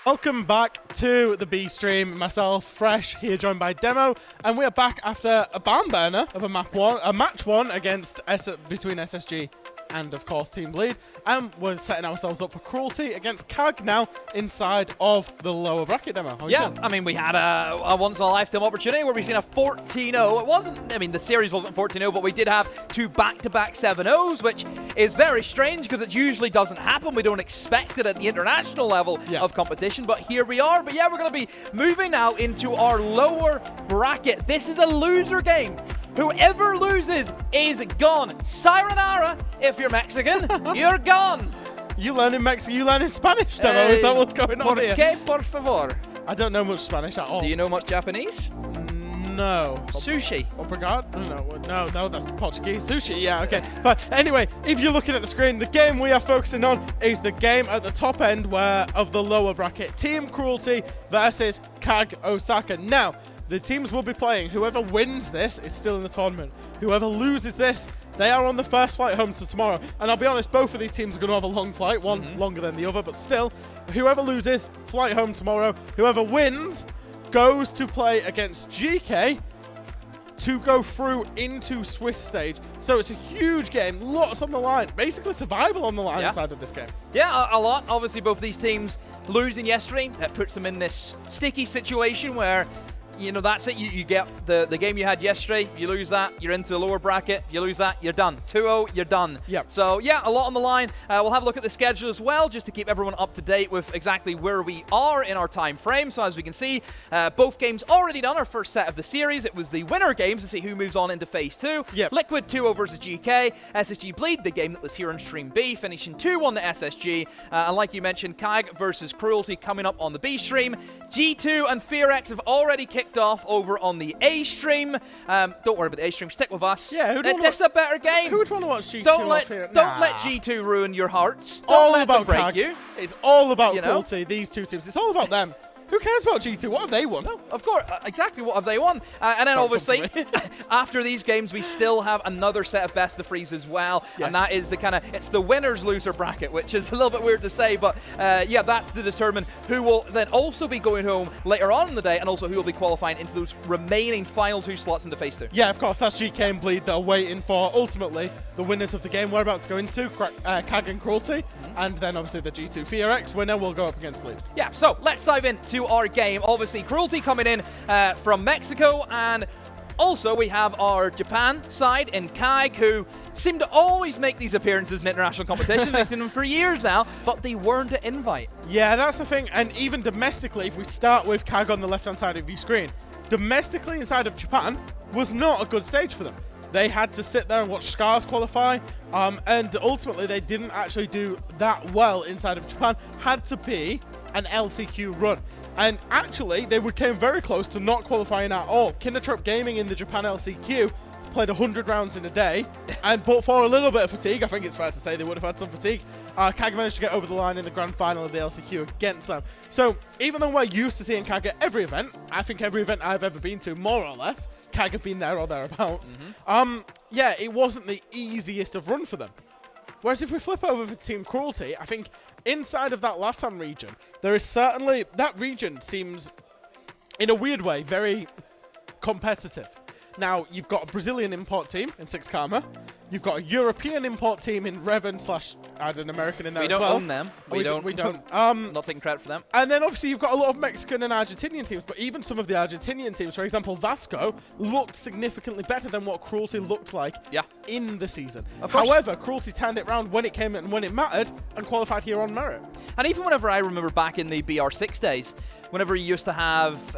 Welcome back to the B stream. Myself, Fresh, here joined by Demo, and we are back after a barn burner of a match one against between SSG and of course Team Bleed, and we're setting ourselves up for Cruelty against CAG now inside of the lower bracket. Demo. I mean, we had a once-in-a-lifetime opportunity where we've seen a 14-0. It wasn't, I mean, the series wasn't 14-0, but we did have two back-to-back 7-0s, which is very strange because it usually doesn't happen. We don't expect it at the international level of competition, but here we are. But yeah, we're going to be moving now into our lower bracket. This is a loser game. Whoever loses is gone. Sayonara, if you're Mexican, you're gone. You learning Mexican? You learning Spanish, Demo? Is that what's going on here? ¿Por qué, por favor? I don't know much Spanish at all. Do you know much Japanese? No. Sushi. Obrigado? No, that's Portuguese. Sushi, yeah, okay. But anyway, if you're looking at the screen, the game we are focusing on is the game at the top end of the lower bracket. Team Cruelty versus CAG Osaka. Now, the teams will be playing. Whoever wins this is still in the tournament. Whoever loses this, they are on the first flight home to tomorrow. And I'll be honest, both of these teams are going to have a long flight, one longer than the other, but still, whoever loses, flight home tomorrow. Whoever wins goes to play against GK to go through into Swiss stage. So it's a huge game, lots on the line, basically survival on the line inside of this game. Yeah, a lot. Obviously, both these teams losing yesterday, that puts them in this sticky situation where, you know, that's it. You get the game you had yesterday. If you lose that, you're into the lower bracket. If you lose that, you're done. 2-0, you're done. Yep. So, yeah, a lot on the line. We'll have a look at the schedule as well, just to keep everyone up to date with exactly where we are in our time frame. So, as we can see, both games already done. Our first set of the series. It was the winner games to see who moves on into Phase 2. Yep. Liquid 2-0 versus GK. SSG Bleed, the game that was here on Stream B, finishing 2-1 to SSG. And like you mentioned, CAG versus Cruelty coming up on the B stream. G2 and FearX have already kicked off over on the A stream. Don't worry about the A stream. Stick with us. Yeah, this is a better game. Who would want to watch G2? Don't let G2 ruin your hearts. Don't all let about them break CAG. you. It's all about Cruelty. These two teams. It's all about them. Who cares about G2? What have they won? No, of course, exactly what have they won. And then obviously, after these games, we still have another set of best of threes as well. Yes. And that is it's the winners-loser bracket, which is a little bit weird to say, but yeah, that's to determine who will then also be going home later on in the day, and also who will be qualifying into those remaining final two slots into Phase 2. Yeah, of course, that's GK and Bleed that are waiting for, ultimately, the winners of the game we're about to go into, CAG and Cruelty, and then obviously the G2 FearX winner will go up against Bleed. Yeah, so let's dive into our game. Obviously, Cruelty coming in from Mexico, and also we have our Japan side in CAG, who seem to always make these appearances in international competition. We've seen them for years now, but they weren't an invite. Yeah, that's the thing, and even domestically, if we start with CAG on the left-hand side of your screen, domestically inside of Japan was not a good stage for them. They had to sit there and watch Scars qualify, and ultimately they didn't actually do that well inside of Japan. Had to be an LCQ run. And actually, they came very close to not qualifying at all. Kindertrop Gaming in the Japan LCQ played 100 rounds in a day, but for a little bit of fatigue, I think it's fair to say they would have had some fatigue, CAG managed to get over the line in the grand final of the LCQ against them. So even though we're used to seeing CAG at every event, I think every event I've ever been to, more or less, CAG have been there or thereabouts. Yeah, it wasn't the easiest of run for them. Whereas if we flip over for Team Cruelty, I think inside of that LATAM region, there is certainly, that region seems, in a weird way, very competitive. Now, you've got a Brazilian import team in Six Karma. You've got a European import team in Revan / add an American in there as well. We don't own them. We don't. Not taking credit for them. And then obviously you've got a lot of Mexican and Argentinian teams, but even some of the Argentinian teams, for example, Vasco, looked significantly better than what Cruelty looked like in the season. However, Cruelty turned it around when it came and when it mattered and qualified here on merit. And even whenever I remember back in the BR6 days, whenever you used to have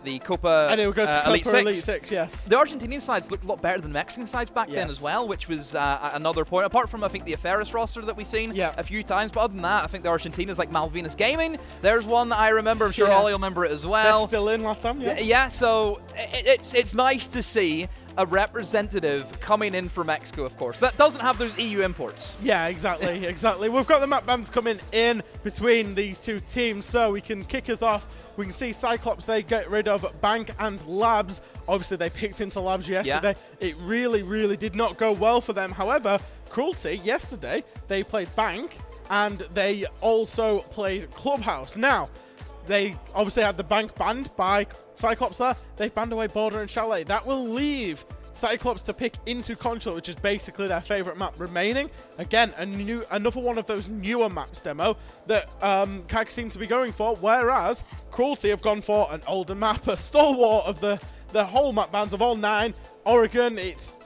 the Copa, and it would go to Elite 6, yes. The Argentinian sides looked a lot better than Mexican sides back then as well, which was another point. Apart from, I think, the Aferis roster that we've seen a few times, but other than that, I think the Argentinians like Malvinas Gaming, there's one that I remember. I'm sure Ollie will remember it as well. They're still in last time, Yeah, so it's nice to see a representative coming in for Mexico, of course. That doesn't have those EU imports. Yeah, exactly, exactly. We've got the map bands coming in between these two teams, so we can kick us off. We can see Cyclops, they get rid of Bank and Labs. Obviously, they picked into Labs yesterday. It really, really did not go well for them. However, Cruelty, yesterday, they played Bank, and they also played Clubhouse. Now, They obviously had the bank banned by Cyclops there. They've banned away Border and Chalet. That will leave Cyclops to pick into Consulate, which is basically their favorite map remaining. Again, another one of those newer maps demo that CAG seem to be going for, whereas Cruelty have gone for an older map, a stalwart of the whole map bans of all 9. Oregon, it's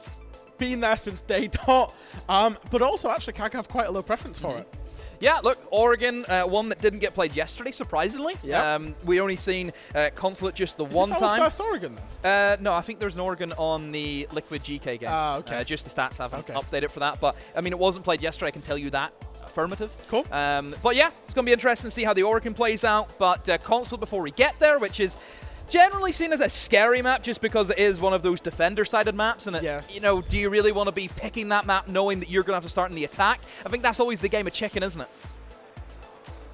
been there since day dot, but also actually CAG have quite a low preference for it. Yeah, look, Oregon, one that didn't get played yesterday, surprisingly. Yeah. We only seen Consulate just the one Is this time. our first Oregon then? No, I think there's an Oregon on the Liquid GK game. Okay. Just the stats haven't updated for that. But, I mean, it wasn't played yesterday, I can tell you that. Affirmative. Cool. But yeah, it's going to be interesting to see how the Oregon plays out. But Consulate before we get there, which is generally seen as a scary map just because it is one of those defender-sided maps, and yes. you know, do you really want to be picking that map knowing that you're going to have to start in the attack? I think that's always the game of chicken, isn't it?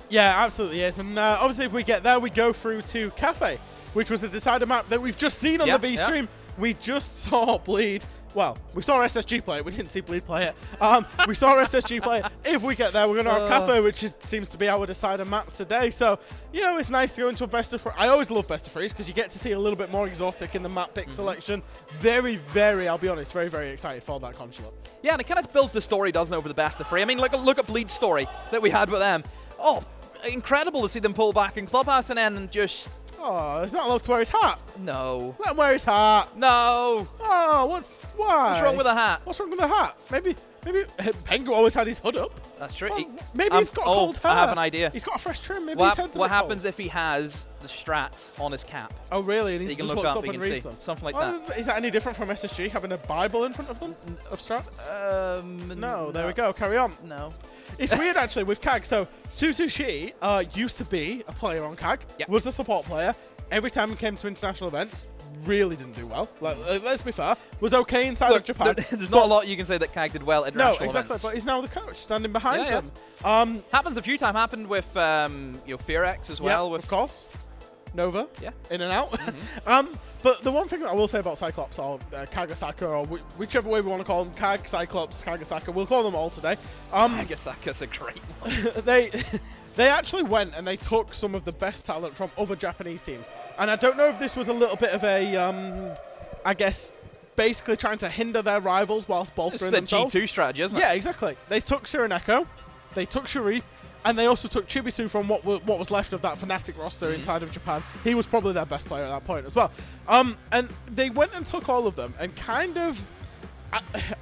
Yeah, absolutely is. And obviously if we get there, we go through to Cafe, which was a decider map that we've just seen on the B stream. We just saw Bleed. Well, we saw SSG play it. We didn't see Bleed play it. We saw SSG play it. If we get there, we're going to have Cafe, which seems to be our decider maps today. So, you know, it's nice to go into a best of 3. I always love best of 3s because you get to see a little bit more exotic in the map pick selection. Very, I'll be honest, very excited for that Consulate. Yeah, and it kind of builds the story, doesn't it, over the best of 3. I mean, look at Bleed's story that we had with them. Oh, incredible to see them pull back in Clubhouse and just... Oh, he's not allowed to wear his hat. No. Let him wear his hat. No. Oh, why? What's wrong with the hat? What's wrong with the hat? Maybe Pengu always had his hood up. That's true. Well, maybe he's got cold hair. I have an idea. He's got a fresh trim. Maybe his head's a bit What happens cold. if he has the strats on his cap? Oh, really? And he You can just look looks up, up you and can reads see. them? Something like Oh, that. Is that any different from SSG having a Bible in front of them? Of strats? No, there we go. Carry on. No. It's weird, actually, with CAG. So, Suzu Shi used to be a player on CAG, was a support player. Every time he came to international events, really didn't do well. Like, let's be fair, was okay inside of Japan. There's not a lot you can say that CAG did well at international No, exactly, events. but he's now the coach, standing behind them. Happens a few times. Happened with Fearex as well. With of course. Nova, in and out. But the one thing that I will say about Cyclops, or CAG Osaka, or whichever way we want to call them, CAG, Cyclops, CAG Osaka, we'll call them all today. CAG Osaka's a great one. They actually went and they took some of the best talent from other Japanese teams. And I don't know if this was a little bit of a, I guess, basically trying to hinder their rivals whilst bolstering themselves. It's the G2 strategy, isn't it? Yeah, exactly. They took Sireneko, they took Sharif, and they also took Chibisu from what was left of that Fnatic roster inside of Japan. He was probably their best player at that point as well. And they went and took all of them and kind of,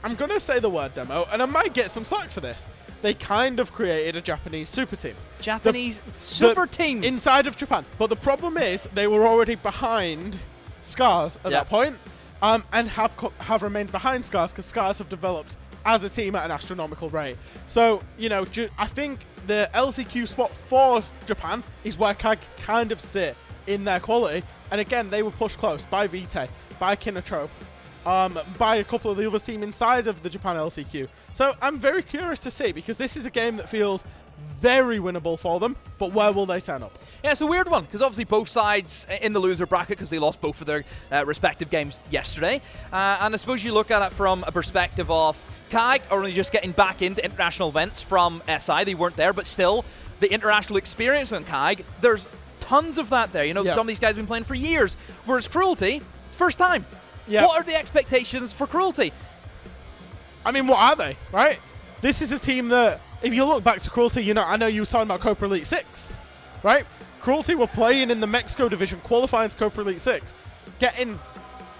I'm going to say the word demo, and I might get some slack for this. They kind of created a Japanese super team. Japanese super team. Inside of Japan. But the problem is they were already behind Scars at that point, and have remained behind Scars because Scars have developed as a team at an astronomical rate. So, you know, I think the LCQ spot for Japan is where CAG kind of sit in their quality. And again, they were pushed close by Vitae, by Kinotrope, by a couple of the other teams inside of the Japan LCQ. So I'm very curious to see, because this is a game that feels very winnable for them, but where will they turn up? Yeah, it's a weird one, because obviously both sides in the loser bracket, because they lost both of their respective games yesterday. And I suppose you look at it from a perspective of CAG are only just getting back into international events from SI. They weren't there, but still, the international experience on CAG, there's tons of that there. You know, some of these guys have been playing for years, whereas Cruelty, first time. What are the expectations for Cruelty? I mean, what are they, right? This is a team that, if you look back to Cruelty, you know, I know you were talking about Copa Elite 6, right? Cruelty were playing in the Mexico division, qualifying to Copa Elite 6, getting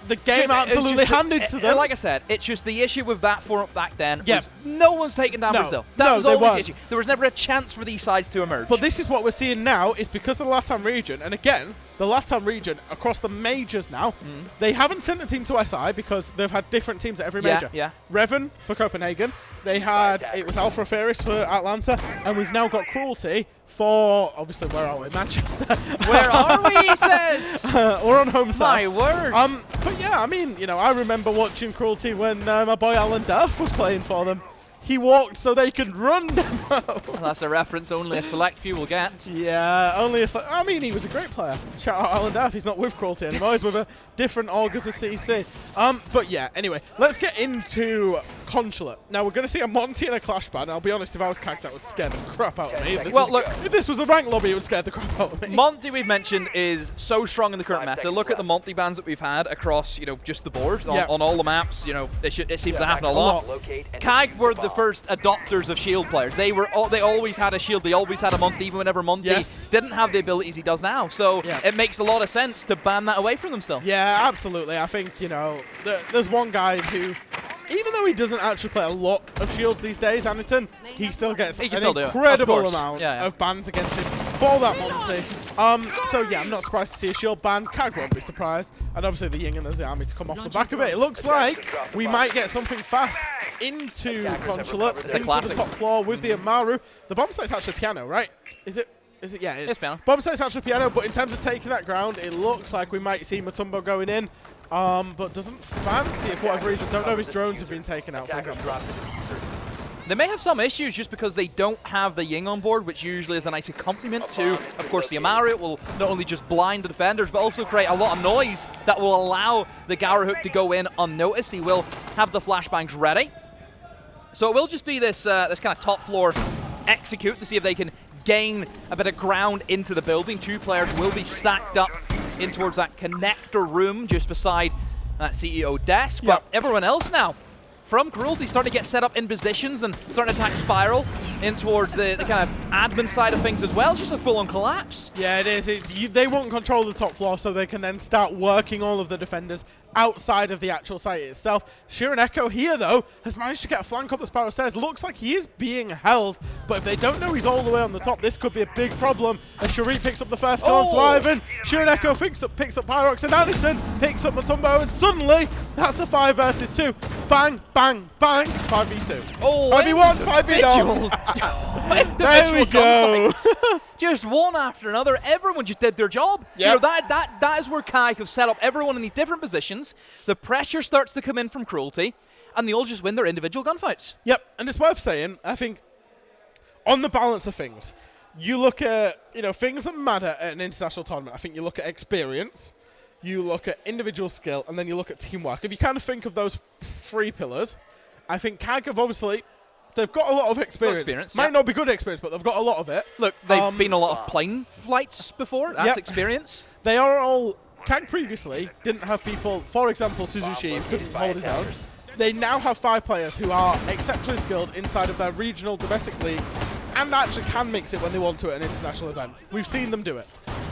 the game absolutely handed to them. Like I said, it's just the issue with that format back then was no one's taking down Brazil. That was they always weren't. the issue. There was never a chance for these sides to emerge. But this is what we're seeing now, is because of the LATAM region, and again, the LATAM region across the majors now, they haven't sent a team to SI because they've had different teams at every major. Revan for Copenhagen, they had, it was Alpha Ferris for Atlanta, and we've now got Cruelty for, obviously, where are we? Manchester. Where are we, he says? We're on home turf. My word. But yeah, I mean, you know, I remember watching Cruelty when my boy Alan Duff was playing for them. He walked so they could run, Demo. Well, that's a reference only a select few will get. Yeah, only a I mean, he was a great player. Shout out Alan Duff. He's not with Cruelty anymore. He's with a different org as a CC. But yeah, anyway, let's get into Consulate. Now, we're going to see a Monty and a Clash ban. I'll be honest, if I was CAG, that would scare the crap out of me. If this was a rank lobby, it would scare the crap out of me. Monty, we've mentioned, is so strong in the current meta. Look at the Monty bans that we've had across, just the board, on all the maps. It seems to happen a lot. CAG were the first adopters of shield players. They always had a shield. They always had a Monty, even whenever Monty didn't have the abilities he does now. So it makes a lot of sense to ban that away from them still. Yeah, absolutely. I think, there's one guy who, even though he doesn't actually play a lot of shields these days, Anderton, he still gets an incredible amount of bans against him for that Monty. So yeah, I'm not surprised to see a shield ban. CAG won't be surprised. And obviously the Ying and the army to come off the back of it. It looks like we might get something fast into Consulate, into the top floor with the Amaru. The bomb site's actually piano, right? Is it? Yeah, it is. It's piano. Bomb site's actually piano, but in terms of taking that ground, it looks like we might see Matumbo going in. But doesn't fancy it for whatever reason. Don't know if his drones have been taken out, for example. They may have some issues just because they don't have the Ying on board, which usually is a nice accompaniment to, of course, the Amaru. It will not only just blind the defenders, but also create a lot of noise that will allow the Gower Hook to go in unnoticed. He will have the flashbangs ready. So it will just be this this kind of top floor execute to see if they can gain a bit of ground into the building. Two players will be stacked up in towards that connector room just beside that CEO desk. But everyone else now from Cruelty starting to get set up in positions and starting to attack Spiral in towards the kind of admin side of things as well. Just a full-on collapse. Yeah, it is. They want control of the top floor so they can then start working all of the defenders outside of the actual site itself. Sheeran Echo here, though, has managed to get a flank up the Spiral stairs. Looks like he is being held, but if they don't know he's all the way on the top, this could be a big problem. As Shari picks up the first kill onto Ivan, Sheeran Echo picks up Pyrox, and Addison picks up Matumbo, and suddenly that's a 5 versus 2. Bang, bang, bang, 5v2. 5v1, 5v0. There we go. Just one after another. Everyone just did their job. Yep. That is where CAG have set up everyone in these different positions. The pressure starts to come in from Cruelty, and they all just win their individual gunfights. Yep, and it's worth saying, I think, on the balance of things, you look at, things that matter at an international tournament. I think you look at experience, you look at individual skill, and then you look at teamwork. If you kind of think of those 3 pillars, I think CAG have obviously, they've got a lot of experience. Might not be good experience, but they've got a lot of it. Look, they've been a lot of plane flights before. That's experience. They are all, CAG previously didn't have people, for example, Suzushi, who couldn't hold his own. They now have 5 players who are exceptionally skilled inside of their regional domestic league and actually can mix it when they want to at an international event. We've seen them do it.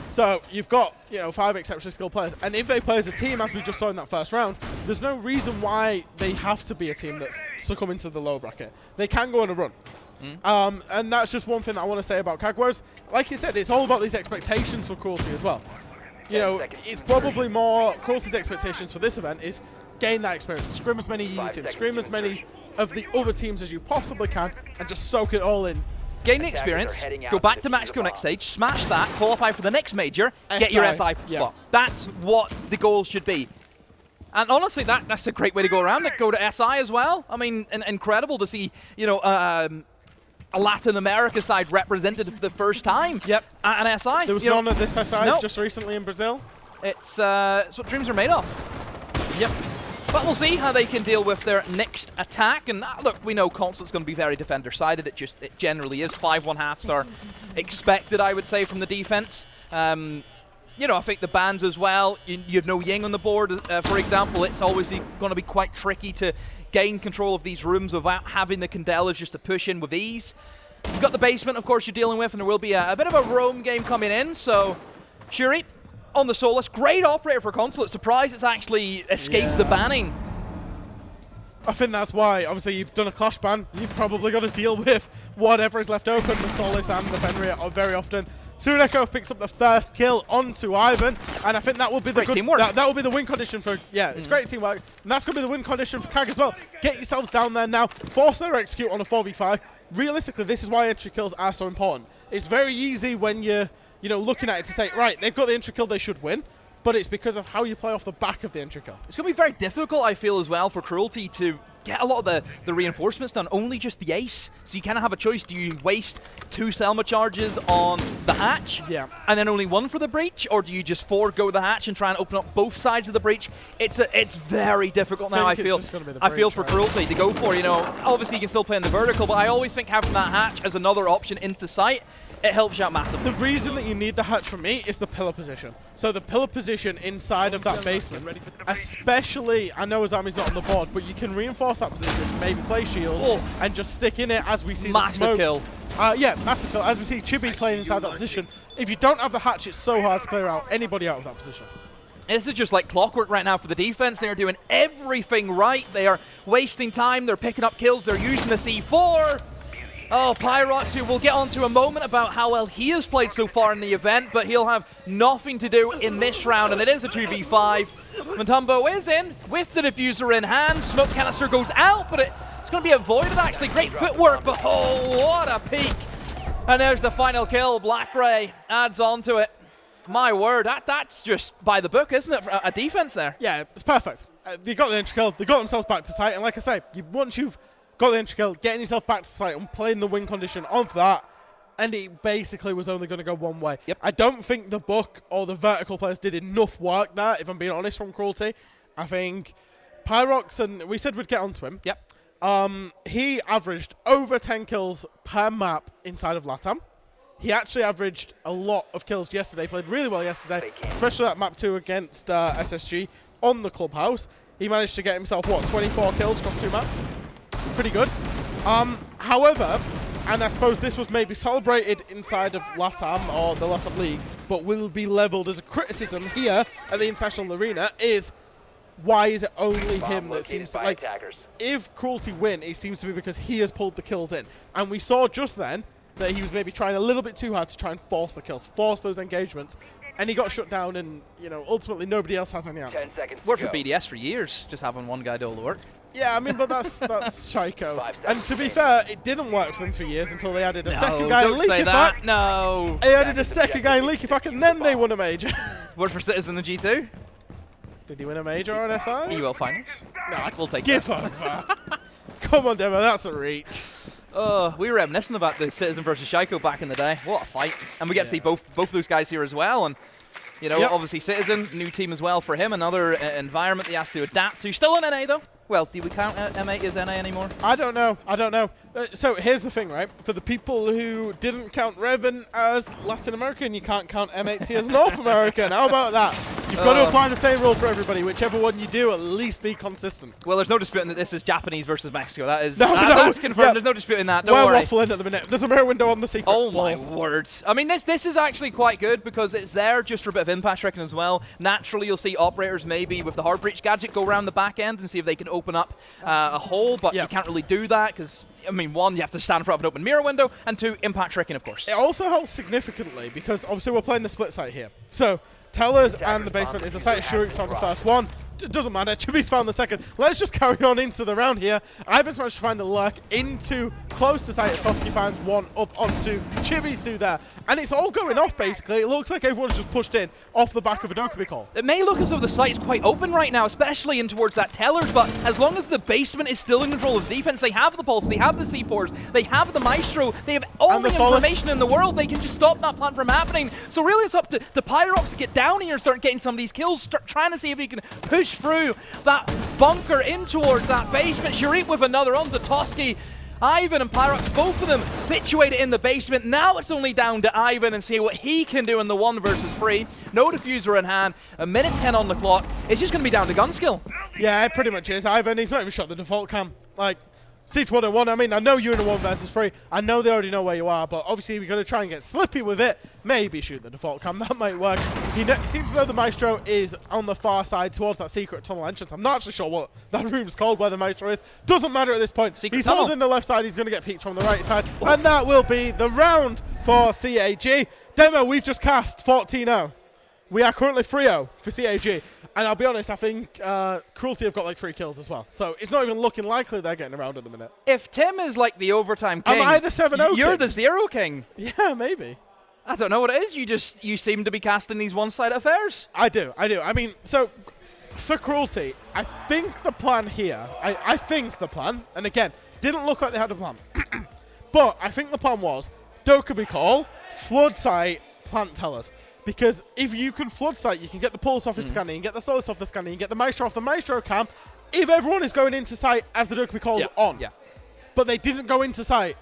So you've got, 5 exceptionally skilled players. And if they play as a team, as we just saw in that first round, there's no reason why they have to be a team that's succumbing to the low bracket. They can go on a run. And that's just one thing that I want to say about CAG. Whereas, like you said, it's all about these expectations for Cruelty as well. It's probably more Cruelty's expectations for this event is gain that experience, scrim as many EU teams, scrim as many of the other teams as you possibly can, and just soak it all in. Gain the experience, go back to Mexico next stage, smash that, qualify for the next major, get your SI slot. That's what the goal should be. And honestly, that's a great way to go around it. Go to SI as well. I mean, incredible to see, a Latin America side represented for the first time at an SI. There was none of this SI just recently in Brazil. It's what dreams are made of. Yep. But we'll see how they can deal with their next attack. And look, we know Consulate's going to be very defender-sided. It generally is. 5-1/2s are expected, I would say, from the defense. I think the bans as well. You have no Ying on the board, for example. It's always going to be quite tricky to gain control of these rooms without having the Candelas just to push in with ease. You've got the basement, of course, you're dealing with, and there will be a bit of a roam game coming in. So, Shuri on the Solus, great operator for Consulate. Surprised it's actually escaped the banning. I think that's why. Obviously, you've done a Clash ban. You've probably got to deal with whatever is left open. The Solus and the Fenrir very often. Surineko picks up the first kill onto Ivan, and I think that will be the great teamwork. That will be the win condition for it's great teamwork, and that's going to be the win condition for CAG as well. Get yourselves down there now, force their execute on a 4v5. Realistically, this is why entry kills are so important. It's very easy when you're looking at it to say, right, they've got the entry kill, they should win. but it's because of how you play off the back of the entry kill. It's going to be very difficult, I feel, as well, for Cruelty to get a lot of the reinforcements done, only just the ace. So you kind of have a choice. Do you waste 2 Selma charges on the hatch and then only 1 for the breach, or do you just forego the hatch and try and open up both sides of the breach? It's very difficult now, I feel. For Cruelty to go for, you know, obviously you can still play in the vertical, but I always think having that hatch as another option into sight, it helps you out massively. The reason that you need the hatch for me is the pillar position. So the pillar position inside of that basement, especially, I know Azami's not on the board, but you can reinforce that position, maybe play shield, and just stick in it as we see massive the smoke. Kill. Yeah, massive kill. As we see Chibi playing inside that position, if you don't have the hatch, it's so hard to clear out anybody out of that position. This is just like clockwork right now for the defense. They are doing everything right. They are wasting time. They're picking up kills. They're using the C4. Oh, Pyrox, who we'll get on to a moment about how well he has played so far in the event, but he'll have nothing to do in this round, and it is a 2v5. Matumbo is in with the diffuser in hand. Smoke canister goes out, but it's going to be avoided, actually. Great footwork, but oh, what a peek. And there's the final kill. Black Ray adds on to it. My word, that's just by the book, isn't it, for a defense there? Yeah, it's perfect. They got the entry kill. They got themselves back to sight, and like I say, once you've got the entry kill, getting yourself back to sight and playing the win condition on for that, and it basically was only going to go one way. Yep. I don't think the book or the vertical players did enough work there, if I'm being honest, from Cruelty. I think Pyrox, and we said we'd get onto him. Yep. He averaged over 10 kills per map inside of LATAM. He actually averaged a lot of kills yesterday, played really well yesterday, especially that map 2 against SSG on the clubhouse. He managed to get himself, 24 kills across 2 maps? Pretty good. However, and I suppose this was maybe celebrated inside of LATAM or the LATAM League, but will be leveled as a criticism here at the International Arena, is why is it only him that seems to, like, if Cruelty win, it seems to be because he has pulled the kills in. And we saw just then that he was maybe trying a little bit too hard to try and force the kills, force those engagements, and he got shut down, and, you know, ultimately nobody else has any answer. 10 seconds Worked for BDS for years, just having one guy do all the work. Yeah, I mean, but that's Shaiko. And to be fair, it didn't work for them for years until they added a second guy in Leaky. No. They added a second guy in Leaky, and then they won a major. Worked for Citizen in the G2. Did he win a major or an SI? EUL finals. No, We'll take give that. over. Come on, Demo, that's a reach. We were reminiscing about the Citizen versus Shaiko back in the day. What a fight. And we get to see both those guys here as well. And, you know, obviously Citizen, new team as well for him, another environment he has to adapt to. Still in NA, though. Well, do we count M8 as NA anymore? I don't know. So here's the thing, right? For the people who didn't count Revan as Latin American, you can't count M8T as North American. How about that? You've got to apply the same rule for everybody. Whichever one you do, at least be consistent. Well, there's no disputing that this is Japanese versus Mexico. That is that's confirmed. Yeah. There's no disputing that. Don't worry. We're waffling at the minute. There's a mirror window on the secret. Oh my word. I mean, this is actually quite good because it's there just for a bit of impact tracking as well. Naturally, you'll see operators maybe with the hard breach gadget go around the back end and see if they can open up a hole, but you can't really do that because, I mean, 1, you have to stand in front of an open mirror window, and 2, impact tracking, of course. It also helps significantly because obviously we're playing the split site here. So Tellers and the basement is the site. Shurik's found the first one. It doesn't matter. Chibi's found the second. Let's just carry on into the round here. Ivan's managed to find the lurk into close to site. Toski finds one up onto Chibisu there. And it's all going off, basically. It looks like everyone's just pushed in off the back of a Dokubi call. It may look as though the site is quite open right now, especially in towards that Tellers, but as long as the basement is still in control of the defense, they have the Pulse, they have the C4s, they have the Maestro, they have all the information in the world, they can just stop that plant from happening. So really it's up to Pyrox to get down here and start getting some of these kills, start trying to see if he can push through that bunker in towards that basement. Sharik with another on the Toski. Ivan and Pyrox, both of them situated in the basement. Now it's only down to Ivan and see what he can do in the 1 versus 3. No diffuser in hand, a minute 10 on the clock. It's just going to be down to gun skill. Yeah, it pretty much is. Ivan, he's not even shot the default cam. Like, Siege 1-on-1, I mean, I know you're in a 1 versus 3. I know they already know where you are, but obviously we're going to try and get slippy with it. Maybe shoot the default cam. That might work. He seems to know the Maestro is on the far side towards that secret tunnel entrance. I'm not actually sure what that room's called, where the Maestro is. Doesn't matter at this point. He's holding the left side. He's going to get peeked from the right side. Oh. And that will be the round for CAG. Demo, we've just cast 14-0. We are currently 3-0 for CAG. And I'll be honest, I think Cruelty have got like 3 kills as well. So it's not even looking likely they're getting around at the minute. If Tim is like the overtime king, am I the 7-0 you're king? the 0 king. Yeah, maybe. I don't know what it is. You seem to be casting these one-sided affairs. I do. I mean, so for Cruelty, I think the plan here, I think the plan, and again, didn't look like they had a plan, but I think the plan was Dokkaebi call, flood site, plant tellers. Because if you can flood site, you can get the pulse off his scanner, you can get the Solus off the scanner, you can get the Maestro off the Maestro cam, if everyone is going into site as the Dokkaebi call's on. Yeah. But they didn't go into site.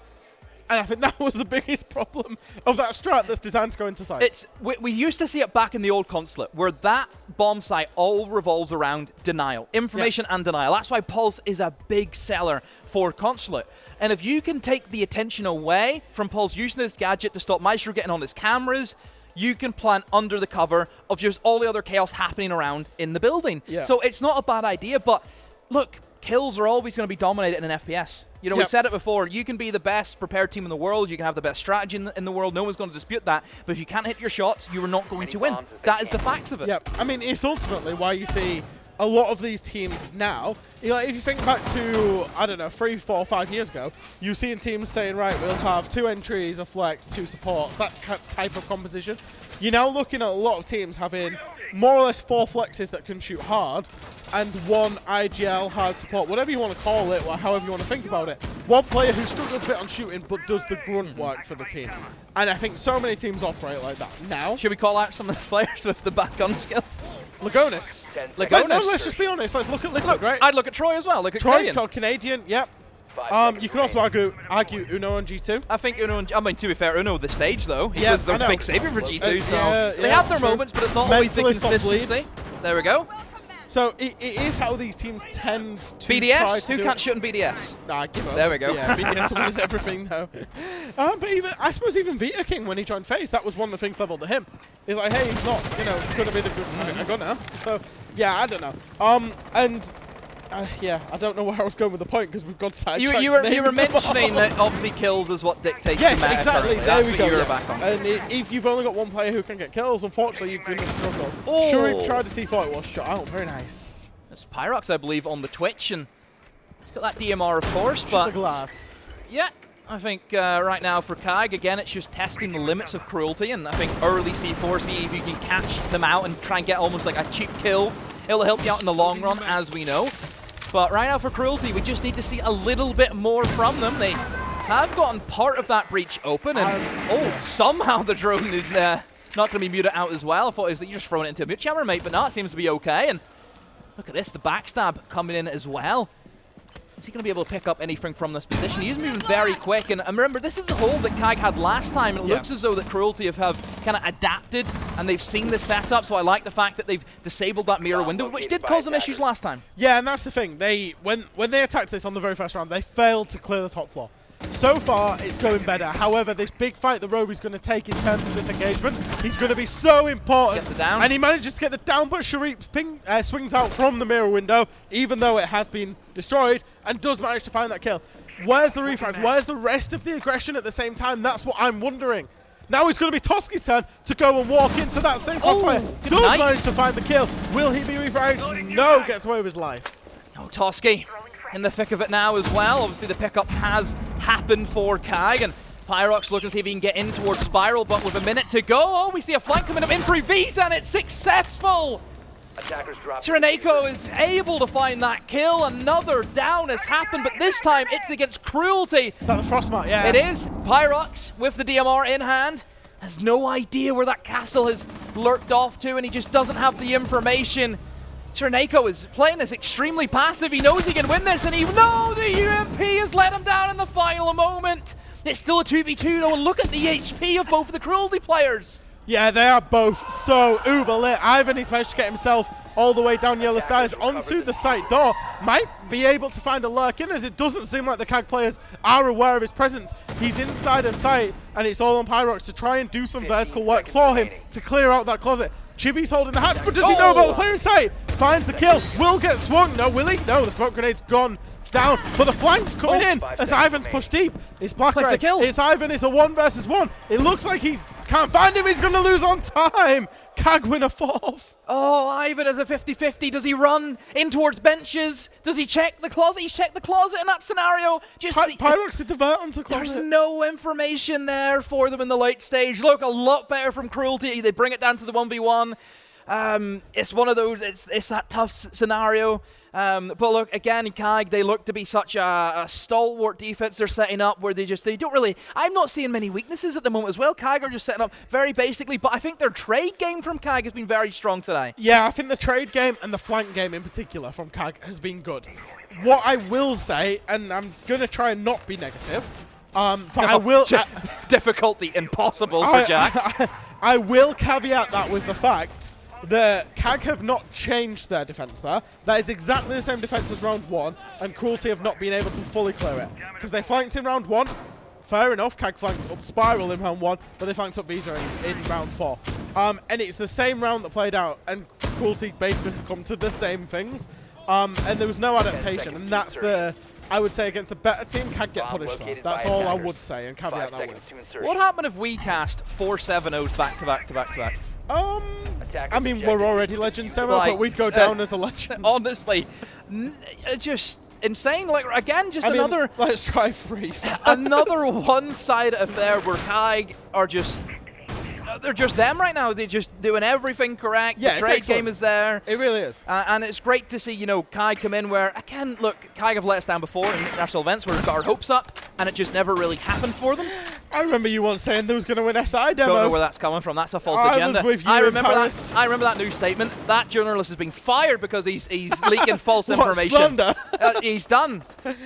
And I think that was the biggest problem of that strat that's designed to go into site. We used to see it back in the old Consulate, where that bomb site all revolves around denial. Information and denial. That's why Pulse is a big seller for Consulate. And if you can take the attention away from Pulse using this gadget to stop Maestro getting on his cameras, you can plant under the cover of just all the other chaos happening around in the building. Yeah. So it's not a bad idea, but look, kills are always going to be dominated in an FPS. You know, we said it before, you can be the best prepared team in the world, you can have the best strategy in the world, no one's going to dispute that, but if you can't hit your shots, you are not going to win. That is the facts of it. Yeah, I mean, it's ultimately why you see a lot of these teams now, you know, if you think back to, I don't know, 3, 4, 5 years ago, you see teams saying, right, we'll have 2 entries, a flex, 2 supports, that type of composition. You're now looking at a lot of teams having more or less 4 flexes that can shoot hard and 1 IGL hard support, whatever you want to call it, or however you want to think about it. 1 player who struggles a bit on shooting but does the grunt work for the team. And I think so many teams operate like that now. Should we call out some of the players with the back gun skill? Lagonis. Let's just be honest. Let's look at Liquid, right? I'd look at Troy as well. Look at Troy, Canadian, yep. You could also argue Uno on G2. I think Uno, I mean, to be fair, Uno the stage, though. He was the big savior for G2, so they have their moments, but it's not always the consistency. There we go. So it is how these teams tend to BDS? try to Who can't shoot in BDS? Nah, give up. There we go. Yeah, BDS wins everything, though. But even, I suppose even Vita King, when he joined FaZe, that was one of the things leveled to him. He's like, hey, he's not, you know, going to be the good gunner. So, yeah, I don't know. Yeah, I don't know where I was going with the point because we've got sidetracked. You were mentioning that obviously kills is what dictates the meta. Yes, exactly. Currently. There we go. You were back on. And if you've only got 1 player who can get kills, unfortunately, you're going to struggle. Oh. Shuriq tried to C4, it was shot out. Very nice. It's Pyrox, I believe, on the Twitch, and he's got that DMR, of course. Shoot but the glass. Yeah, I think right now for CAG, again, it's just testing the limits of Cruelty, and I think early C4, see if you can catch them out and try and get almost like a cheap kill. It'll help you out in the long run, as we know. But right now for Cruelty, we just need to see a little bit more from them. They have gotten part of that breach open, and somehow the drone is not going to be muted out as well. I thought it was that you're just throwing it into a mute jammer, mate, but no, it seems to be okay. And look at this, the backstab coming in as well. Is he going to be able to pick up anything from this position? He's moving very quick, and remember, this is a hold that CAG had last time, and it looks as though that Cruelty have kind of adapted, and they've seen the setup, so I like the fact that they've disabled that mirror window, which did cause them issues last time. Yeah, and that's the thing. When they attacked this on the very first round, they failed to clear the top floor. So far, it's going better. However, this big fight that Roby's going to take in terms of this engagement, he's going to be so important. Gets it down. And he manages to get the down, but Shuriq swings out from the mirror window, even though it has been destroyed, and does manage to find that kill. Where's the refrag? Where's the rest of the aggression at the same time? That's what I'm wondering. Now it's going to be Toski's turn to go and walk into that same crossfire. Does manage to find the kill. Will he be refragged? No, gets away with his life. Oh, Toski in the thick of it now as well. Obviously, the pickup has happened for CAG, and Pyrox looking to see if he can get in towards Spiral, but with a minute to go, we see a flank coming up in through V's, and it's successful! Cyrenaico is able to find that kill. Another down has happened, but this time it's against Cruelty. Is that the Frostmark? Yeah. It is. Pyrox with the DMR in hand has no idea where that castle has lurked off to, and he just doesn't have the information. Cyrenaico is playing this extremely passive. He knows he can win this, and the UMP has let him down in the final moment. It's still a 2v2 though, and look at the HP of both of the Cruelty players. Yeah, they are both so uber lit. Ivan has managed to get himself all the way down Yellow Stairs onto the site door. Might be able to find a lurk in, as it doesn't seem like the CAG players are aware of his presence. He's inside of site, and it's all on Pyrox to try and do some vertical work for him to clear out that closet. Chibi's holding the hatch, but does he know about the player in sight? Finds the kill, will get swung. No, will he? No, the smoke grenade's gone down, but the flank's coming in as Ivan's pushed deep. It's Black Red. It's Ivan, it's a 1 versus 1. It looks like he's Can't find him. He's going to lose on time. CAG win a 4th. Oh, Ivan is a 50-50. Does he run in towards benches? Does he check the closet? He's checked the closet in that scenario. Just Pyrox did divert onto closet. There's no information there for them in the late stage. Look, a lot better from Cruelty. They bring it down to the 1v1. It's one of those, it's that tough scenario. But look, again, CAG, they look to be such a stalwart defense they're setting up where they don't really, I'm not seeing many weaknesses at the moment as well. CAG are just setting up very basically, but I think their trade game from CAG has been very strong today. Yeah, I think the trade game and the flank game in particular from CAG has been good. What I will say, and I'm going to try and not be negative, but I will... difficulty impossible for Jack. I will caveat that with the fact that CAG have not changed their defense there. That is exactly the same defense as round 1, and Cruelty have not been able to fully clear it. Because they flanked in round 1, fair enough, CAG flanked up Spiral in round 1, but they flanked up Visa in round 4. And it's the same round that played out, and Cruelty basically succumbed to the same things. And there was no adaptation, and that's the... I would say against a better team, CAG get punished for. That's all I would say, and caveat that with. What happened if we cast 4 7-0s back to back to back to back? I mean, we're already legends, demo, but we'd go down as a legend. Honestly, just insane. Like, again, just another... Let's try 3 another one-sided affair where CAG are just... they're just them right now. They're just doing everything correct. Yeah, the trade game is there. It really is. And it's great to see, you know, CAG come in where, again, look, CAG have let us down before in international events where we've got our hopes up, and it just never really happened for them. I remember you once saying they was going to win SI demo. Don't know where that's coming from. That's a false agenda. I was with you in Paris. I remember that news statement. That journalist has been fired because he's leaking false information. Slander? He's done.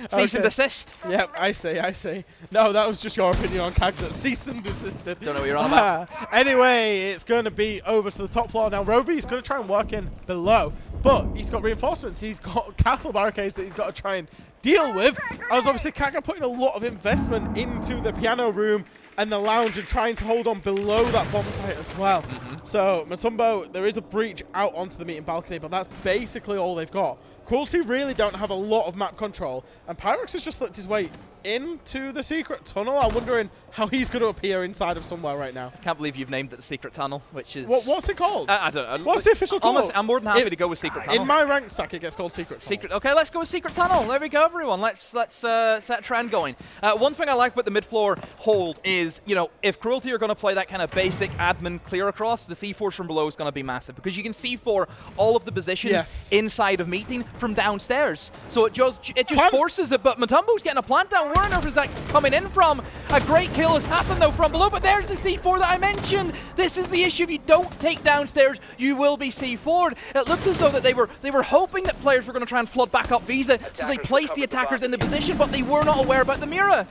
Cease and desist. Yep, I see. No, that was just your opinion on CAG that ceased and desisted. Don't know what you're on about. Anyway, it's going to be over to the top floor. Now, Roby's going to try and work in below, but he's got reinforcements. He's got castle barricades that he's got to try and deal with. As obviously, CAG are putting a lot of investment into the piano room and the lounge and trying to hold on below that bomb site as well. So, Matumbo, there is a breach out onto the meeting balcony, but that's basically all they've got. Cruelty really don't have a lot of map control, and Pyrox has just slipped his way into the secret tunnel. I'm wondering how he's going to appear inside of somewhere right now. I can't believe you've named it the secret tunnel, which is... What's it called? I don't know. What's the official call? Honestly, I'm more than happy to go with secret tunnel. In my rank stack, it gets called secret tunnel. Okay, let's go with secret tunnel. There we go, everyone. Let's set a trend going. One thing I like with the mid-floor hold is, you know, if Cruelty are going to play that kind of basic admin clear across, the C4 from below is going to be massive because you can C4 all of the positions inside of meeting from downstairs. So it just forces it, but Matumbo's getting a plant down. Werner is that coming in from. A great kill has happened though from below, but there's the C4 that I mentioned. This is the issue. If you don't take downstairs, you will be C4'd. It looked as though that they were hoping that players were going to try and flood back up Visa, so they placed the attackers in the position, but they were not aware about the mirror.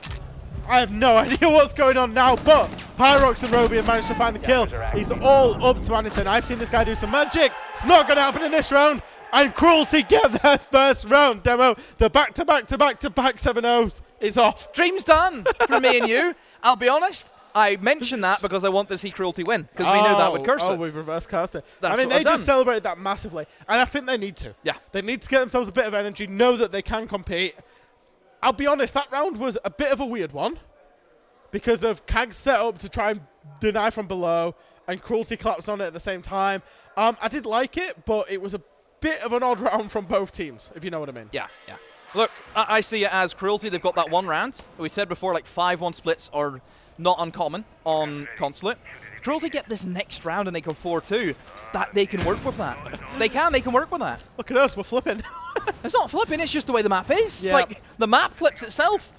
I have no idea what's going on now, but Pyrox and Roby have managed to find the kill. He's all up to Anderson. I've seen this guy do some magic. It's not going to happen in this round. And Cruelty get their first round demo. The back-to-back 7-0s is off. Dream's done for me and you. I'll be honest. I mentioned that because I want to see Cruelty win, because we knew that would curse it. Oh, we've reverse cast it. I mean, they just celebrated that massively, and I think they need to. Yeah. They need to get themselves a bit of energy, know that they can compete. I'll be honest, that round was a bit of a weird one because of CAG's set up to try and deny from below, and Cruelty collapsed on it at the same time. I did like it, but it was a bit of an odd round from both teams, if you know what I mean. Yeah. Look, I see it as Cruelty. They've got that one round. We said before, like 5-1 splits are not uncommon on Consulate. If Cruelty get this next round and they go 4-2, that they can work with that. They can work with that. Look at us, we're flipping. It's not flipping, it's just the way the map is. Yeah. Like, the map flips itself.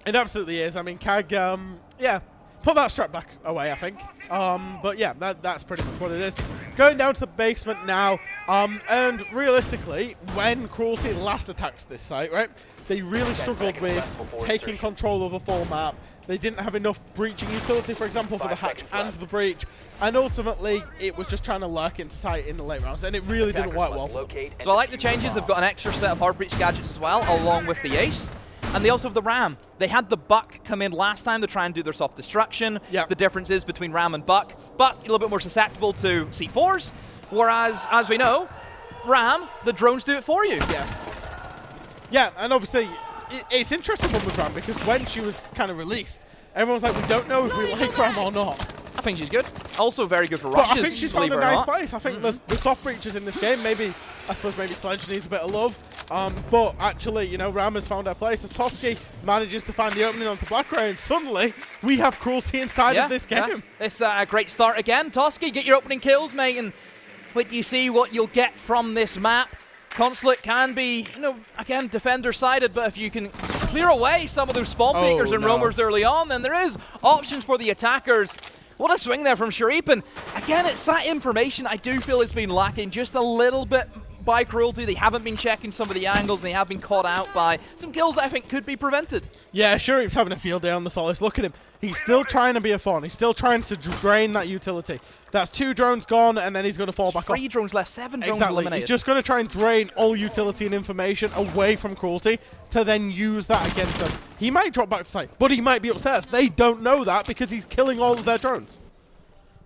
It absolutely is. I mean, CAG, put that strap back away, I think. But yeah, that's pretty much what it is. Going down to the basement now, and realistically, when Cruelty last attacked this site, right, they really struggled with taking control of the full map. They didn't have enough breaching utility, for example, for the hatch and the breach. And ultimately, it was just trying to lurk into sight in the late rounds, and it really didn't work well for them. So I like the changes. They've got an extra set of hard breach gadgets as well, along with the Ace. And they also have the Ram. They had the Buck come in last time to try and do their soft destruction. Yep. The difference is between Ram and Buck. Buck, a little bit more susceptible to C4s, whereas, as we know, Ram, the drones do it for you. Yes. Yeah, and obviously, it's interesting with Ram because when she was kind of released, everyone's like, we don't know if we like Ram or not. I think she's good. Also very good for But rushes. I think she's found a believe it or nice not. place. I think the soft breaches in this game, maybe, I suppose maybe Sledge needs a bit of love. But actually, you know, Ram has found her place as Toski manages to find the opening onto Blackray, and suddenly we have Cruelty inside of this game. Yeah. It's a great start again. Toski, get your opening kills, mate, and wait till you see what you'll get from this map. Consulate can be, you know, again, defender-sided, but if you can clear away some of those spawn peekers and roamers early on, then there is options for the attackers. What a swing there from Sharif, and again, it's that information I do feel has been lacking just a little bit by Cruelty. They haven't been checking some of the angles, and they have been caught out by some kills that I think could be prevented. Yeah, Sharif's having a field day on the Solace. Look at him. He's still trying to be a fawn. He's still trying to drain that utility. That's 2 drones gone, and then he's going to fall back off. 3 drones left, 7 drones eliminated. He's just going to try and drain all utility and information away from Cruelty to then use that against them. He might drop back to site, but he might be upstairs. They don't know that because he's killing all of their drones.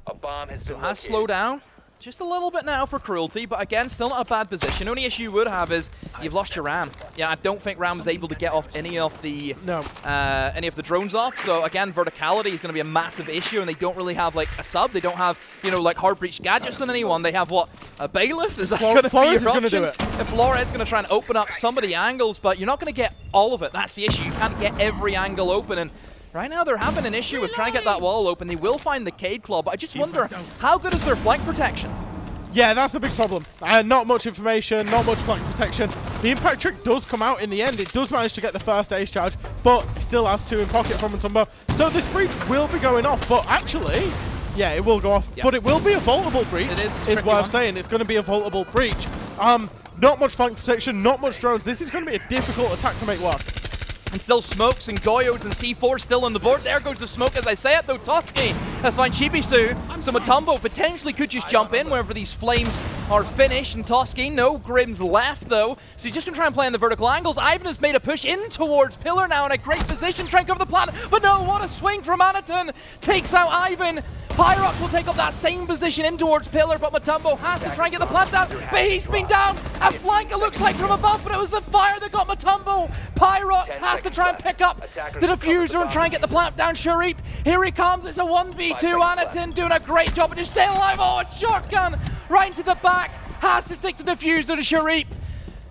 A bomb has been has slowed down just a little bit now for Cruelty, but again, still not a bad position. Only issue you would have is you've lost your Ram. Yeah, I don't think Ram was able to get off any of the drones off. So again, verticality is going to be a massive issue, and they don't really have like a sub. They don't have, you know, like hard breach gadgets on anyone. They have what, a bailiff? Is that going to be your option? Going to do it. And Flores is going to try and open up some of the angles, but you're not going to get all of it. That's the issue. You can't get every angle open, and right now they're having an issue with trying to get that wall open. They will find the Cade Claw, but I just wonder, how good is their flank protection? Yeah, that's the big problem. Not much information, not much flank protection. The impact trick does come out in the end. It does manage to get the first ace charge, but he still has 2 in pocket from Matumbo. So this breach will be going off, but actually, yeah, it will go off. But it will be a vulnerable breach, is what I'm saying. It's going to be a vulnerable breach. Not much flank protection, not much drones. This is going to be a difficult attack to make work. And still smokes and Goyos and C4 still on the board. There goes the smoke as I say it, though. Toski has found Chibisu. So Matumbo potentially could just jump in whenever these flames are finished. And Toski, no Grims left, though. So he's just going to try and play in the vertical angles. Ivan has made a push in towards Pillar now in a great position, trying to cover the plant. But no, what a swing from Anaton. Takes out Ivan. Pyrox will take up that same position in towards Pillar, but Matumbo has to try and get the plant down, but he's been down. A flank, it looks like, from above, but it was the fire that got Matumbo. Pyrox has to try and pick up the diffuser and try and get the plant down. Sharif, here he comes. It's a 1v2. Anaton doing a great job of just staying alive. Oh, a shotgun right into the back. Has to stick the diffuser to Sharif.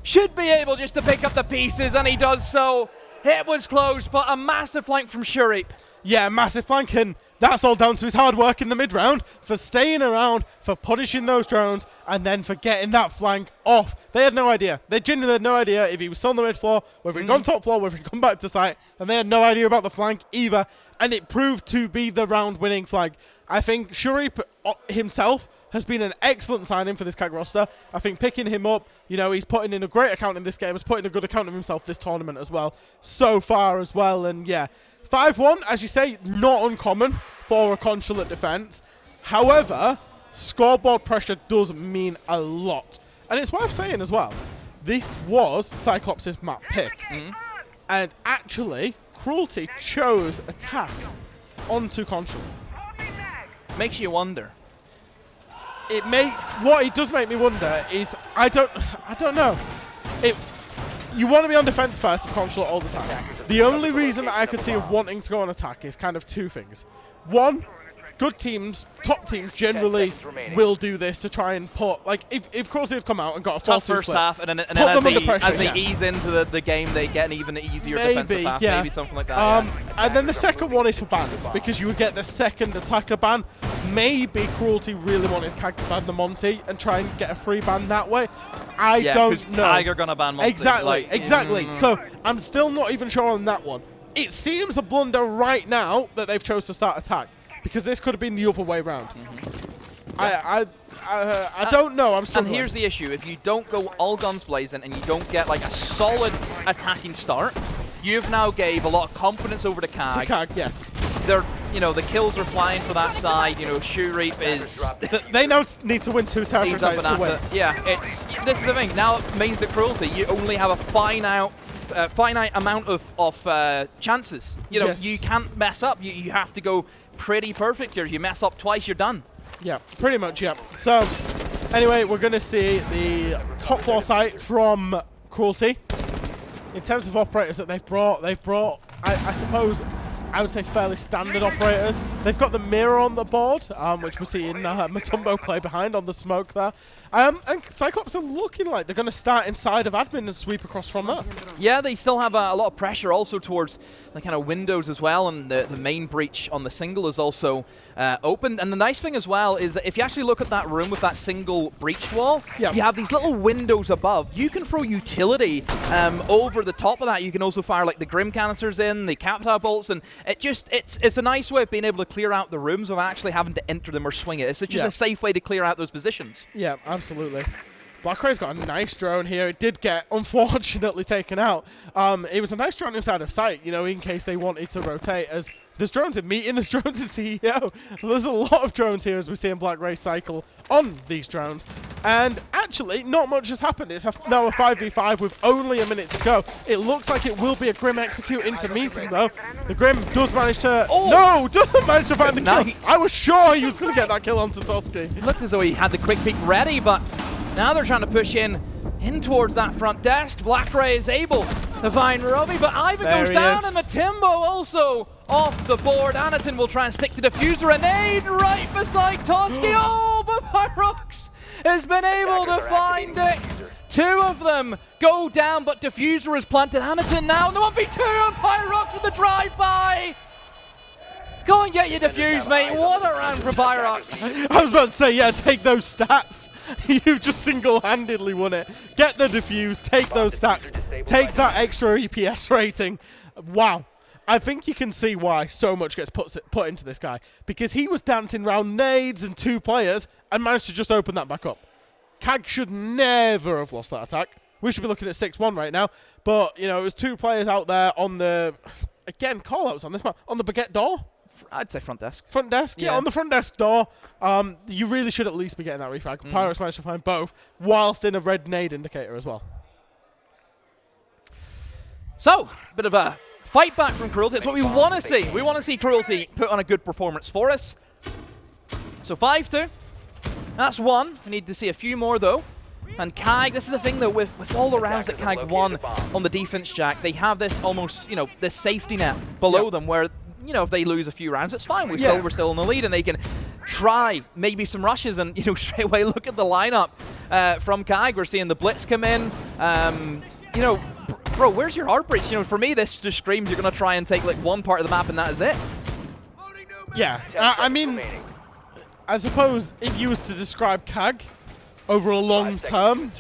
Should be able just to pick up the pieces, and he does so. It was close, but a massive flank from Sharif. Yeah, massive flank, and that's all down to his hard work in the mid-round, for staying around, for punishing those drones, and then for getting that flank off. They had no idea. They genuinely had no idea if he was still on the mid-floor, whether he'd gone top floor, whether he'd come back to site, and they had no idea about the flank either, and it proved to be the round-winning flank. I think Sharif himself has been an excellent signing for this CAG roster. I think picking him up, you know, he's putting in a great account in this game, he's putting a good account of himself this tournament as well, so far as well, and yeah. 5-1, as you say, not uncommon for a Consulate defense. However, scoreboard pressure does mean a lot. And it's worth saying as well, this was Cyclops' map pick. And actually, Cruelty chose attack onto Consulate. Makes you wonder. What it does make me wonder is, I don't know. You want to be on defense first of Consulate all the time. The only reason that I could see of wanting to go on attack is kind of 2 things. One, good teams, top teams generally will do this to try and put, like, if Cruelty had come out and got a 4-2 first split, half, and then as they ease into the game, they get an even easier defensive half, maybe something like that. And then the second one is for bans, because you would get the second attacker ban. Maybe Cruelty really wanted CAG to ban the Monty and try and get a free ban that way. I don't know. CAG are going to ban Monty. Exactly. So I'm still not even sure on that one. It seems a blunder right now that they've chose to start attack, because this could have been the other way around. I don't know. I'm struggling. And here's the issue: if you don't go all guns blazing and you don't get like a solid attacking start, you've now gave a lot of confidence over to CAG. To CAG, yes. They're, you know, the kills are flying for that side. You know, Sharif is. They now need to win 2 territory sites to win. Yeah, this is the thing. Now it means that Cruelty, you only have a finite amount of chances. You know, you can't mess up. You have to go pretty perfect here. You mess up twice, you're done. Yeah, pretty much, yeah. So, anyway, we're going to see the top floor site from Cruelty. In terms of operators that they've brought, I suppose, I would say fairly standard operators. They've got the mirror on the board, which we're seeing Matumbo play behind on the smoke there. And Cyclops are looking like they're going to start inside of admin and sweep across from there. Yeah, they still have a lot of pressure also towards the kind of windows as well, and the main breach on the single is also open. And the nice thing as well is that if you actually look at that room with that single breach wall, you have these little windows above. You can throw utility over the top of that. You can also fire like the Grim canisters in, the Capta bolts, and it's a nice way of being able to clear out the rooms without actually having to enter them or swing it. It's just a safe way to clear out those positions. Yeah, absolutely. Blackray's got a nice drone here. It did get, unfortunately, taken out. It was a nice drone inside of sight, you know, in case they wanted to rotate, as there's drones in meeting, there's drones in CEO. There's a lot of drones here as we're seeing Blackray cycle on these drones. And actually, not much has happened. It's now a 5v5 with only a minute to go. It looks like it will be a Grim execute into meeting, though. The Grim does manage to... No, doesn't manage to find the kill. I was sure he was going to get that kill onto Toski. It looked as though he had the quick peek ready, but now they're trying to push in towards that front desk. Blackray is able to find Robbie, but Ivan goes down, and Matimbo also off the board. Anaton will try and stick to Diffuser, and nade right beside Toski. Oh, but Pyrox has been able to find it. Two of them go down, but Diffuser is planted. Anaton now in the 1v2, and Pyrox with the drive-by. Go and get your Diffuse, mate. What a round for Pyrox. I was about to say, yeah, take those stats. You've just single-handedly won it. Get the Diffuse, take those stacks, take that extra EPS rating. Wow. I think you can see why so much gets put into this guy, because he was dancing around nades and 2 players and managed to just open that back up. CAG should never have lost that attack. We should be looking at 6-1 right now, but, you know, it was 2 players out there on the, again, call-outs on this map, on the baguette door. I'd say front desk. Front desk, yeah, on the front desk door. You really should at least be getting that refrag. Pyrox managed to find both, whilst in a red nade indicator as well. So, bit of a fight back from Cruelty. It's what we want to see. We want to see Cruelty put on a good performance for us. So 5-2. That's 1. We need to see a few more, though. And CAG, this is the thing, though, with all the rounds that CAG won on the defense, Jack, they have this almost, you know, this safety net below them where, you know, if they lose a few rounds, it's fine. We're still in the lead, and they can try maybe some rushes. And, you know, straight away, look at the lineup from CAG. We're seeing the Blitz come in. You know, bro, where's your hard breach? You know, for me, this just screams you're going to try and take, like, one part of the map, and that is it. Yeah, I mean, I suppose if you was to describe CAG over a long term,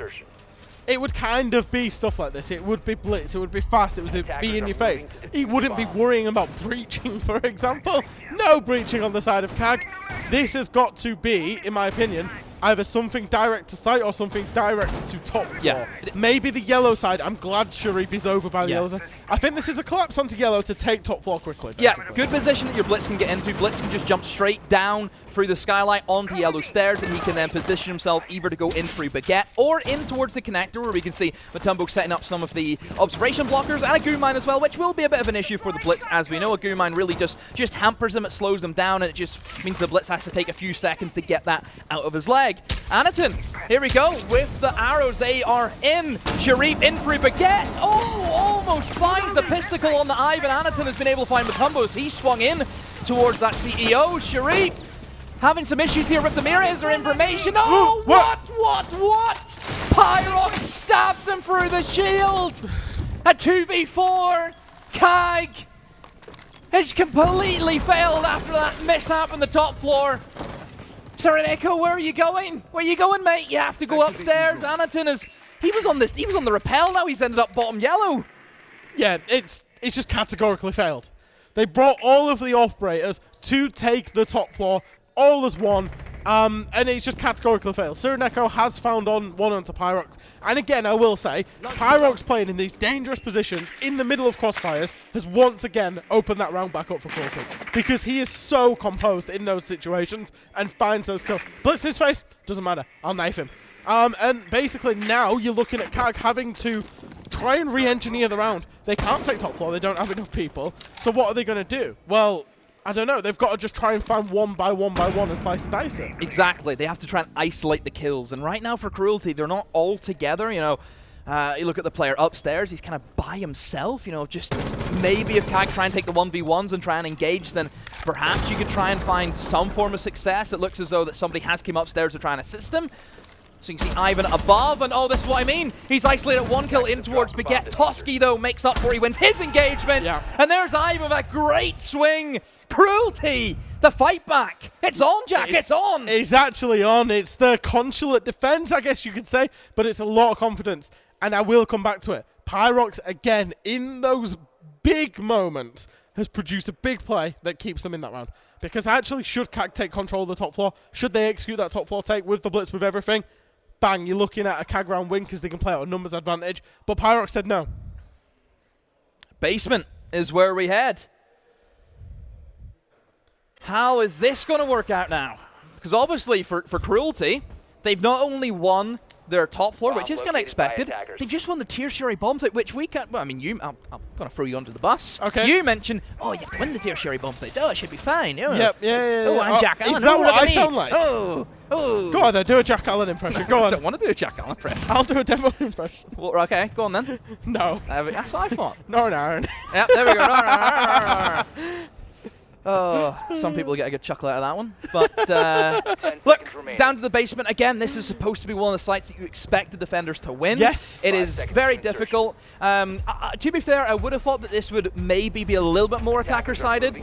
it would kind of be stuff like this. It would be blitz, it would be fast, it would be in your face. He wouldn't be worrying about breaching, for example. No breaching on the side of CAG. This has got to be, in my opinion, either something direct to site or something direct to top floor. Yeah. Maybe the yellow side. I'm glad Sharif is over by the yellow side. I think this is a collapse onto yellow to take top floor quickly. Basically. Yeah, good position that your Blitz can get into. Blitz can just jump straight down through the skylight onto yellow stairs, and he can then position himself either to go in through Baguette or in towards the connector, where we can see Matumbo setting up some of the observation blockers and a Goon Mine as well, which will be a bit of an issue for the Blitz. As we know, a Goon Mine really just hampers them, it slows them down, and it just means the Blitz has to take a few seconds to get that out of his leg. Anaton, here we go with the arrows. They are in. Sharif in through Baguette. Oh, almost finds the pisticle on the Ivan. Anaton has been able to find Matumbo as he swung in towards that CEO. Sharif having some issues here with the mirror. Is there information? Oh, what? Pyrox stabs him through the shield. A 2v4. CAG has completely failed after that mishap on the top floor. Sereneko, where are you going? Where are you going, mate? You have to go upstairs. Anaton is... He was on the rappel, now he's ended up bottom yellow. Yeah, it's just categorically failed. They brought all of the operators to take the top floor, all as one, and it's just categorically failed. Sereneko has found one onto Pyrox. And again, I will say, Pyrox playing in these dangerous positions in the middle of crossfires has once again opened that round back up for Cruelty, because he is so composed in those situations and finds those kills. Blitz his face, doesn't matter, I'll knife him. And basically now you're looking at CAG having to try and re-engineer the round. They can't take top floor, they don't have enough people. So what are they going to do? Well, I don't know. They've got to just try and find one by one and slice and dice it. Exactly. They have to try and isolate the kills. And right now for Cruelty, they're not all together. You know, You look at the player upstairs, he's kind of by himself, you know, just maybe if CAG try and take the 1v1s and try and engage, then perhaps you could try and find some form of success. It looks as though that somebody has come upstairs to try and assist him. So you can see Ivan above, and oh, this is what I mean. He's isolated 1 kill in towards Baguette. Toski, though, makes up for it. He wins his engagement. Yeah. And there's Ivan with a great swing. Cruelty, the fight back. It's on, Jack, it's on. It's actually on. It's the Consulate defense, I guess you could say, but it's a lot of confidence. And I will come back to it. Pyrox, again, in those big moments, has produced a big play that keeps them in that round. Because actually, should CAG take control of the top floor, should they execute that top floor take with the blitz, with everything, bang, you're looking at a CAG round win because they can play out a numbers advantage. But Pyrox said no. Basement is where we head. How is this going to work out now? Because obviously for Cruelty, they've not only won their top floor, which is kind of expected, they've just won the tertiary bomb site, which we can't, well, I mean, I'm going to throw you under the bus. Okay. You mentioned, oh, you have to win the tertiary bomb site. Oh, it should be fine. Oh. Yep, yeah. Oh, I'm Jack Allen. Is that what I sound like? Oh. Go on then, do a Jack Allen impression. Go on. I don't want to do a Jack Allen impression. I'll do a demo impression. Well, okay, go on then. No. That's what I thought. No. Yep, there we go. Oh, some people get a good chuckle out of that one. But look, down to the basement again. This is supposed to be one of the sites that you expect the defenders to win. Yes. It is very difficult. To be fair, I would have thought that this would maybe be a little bit more attacker-sided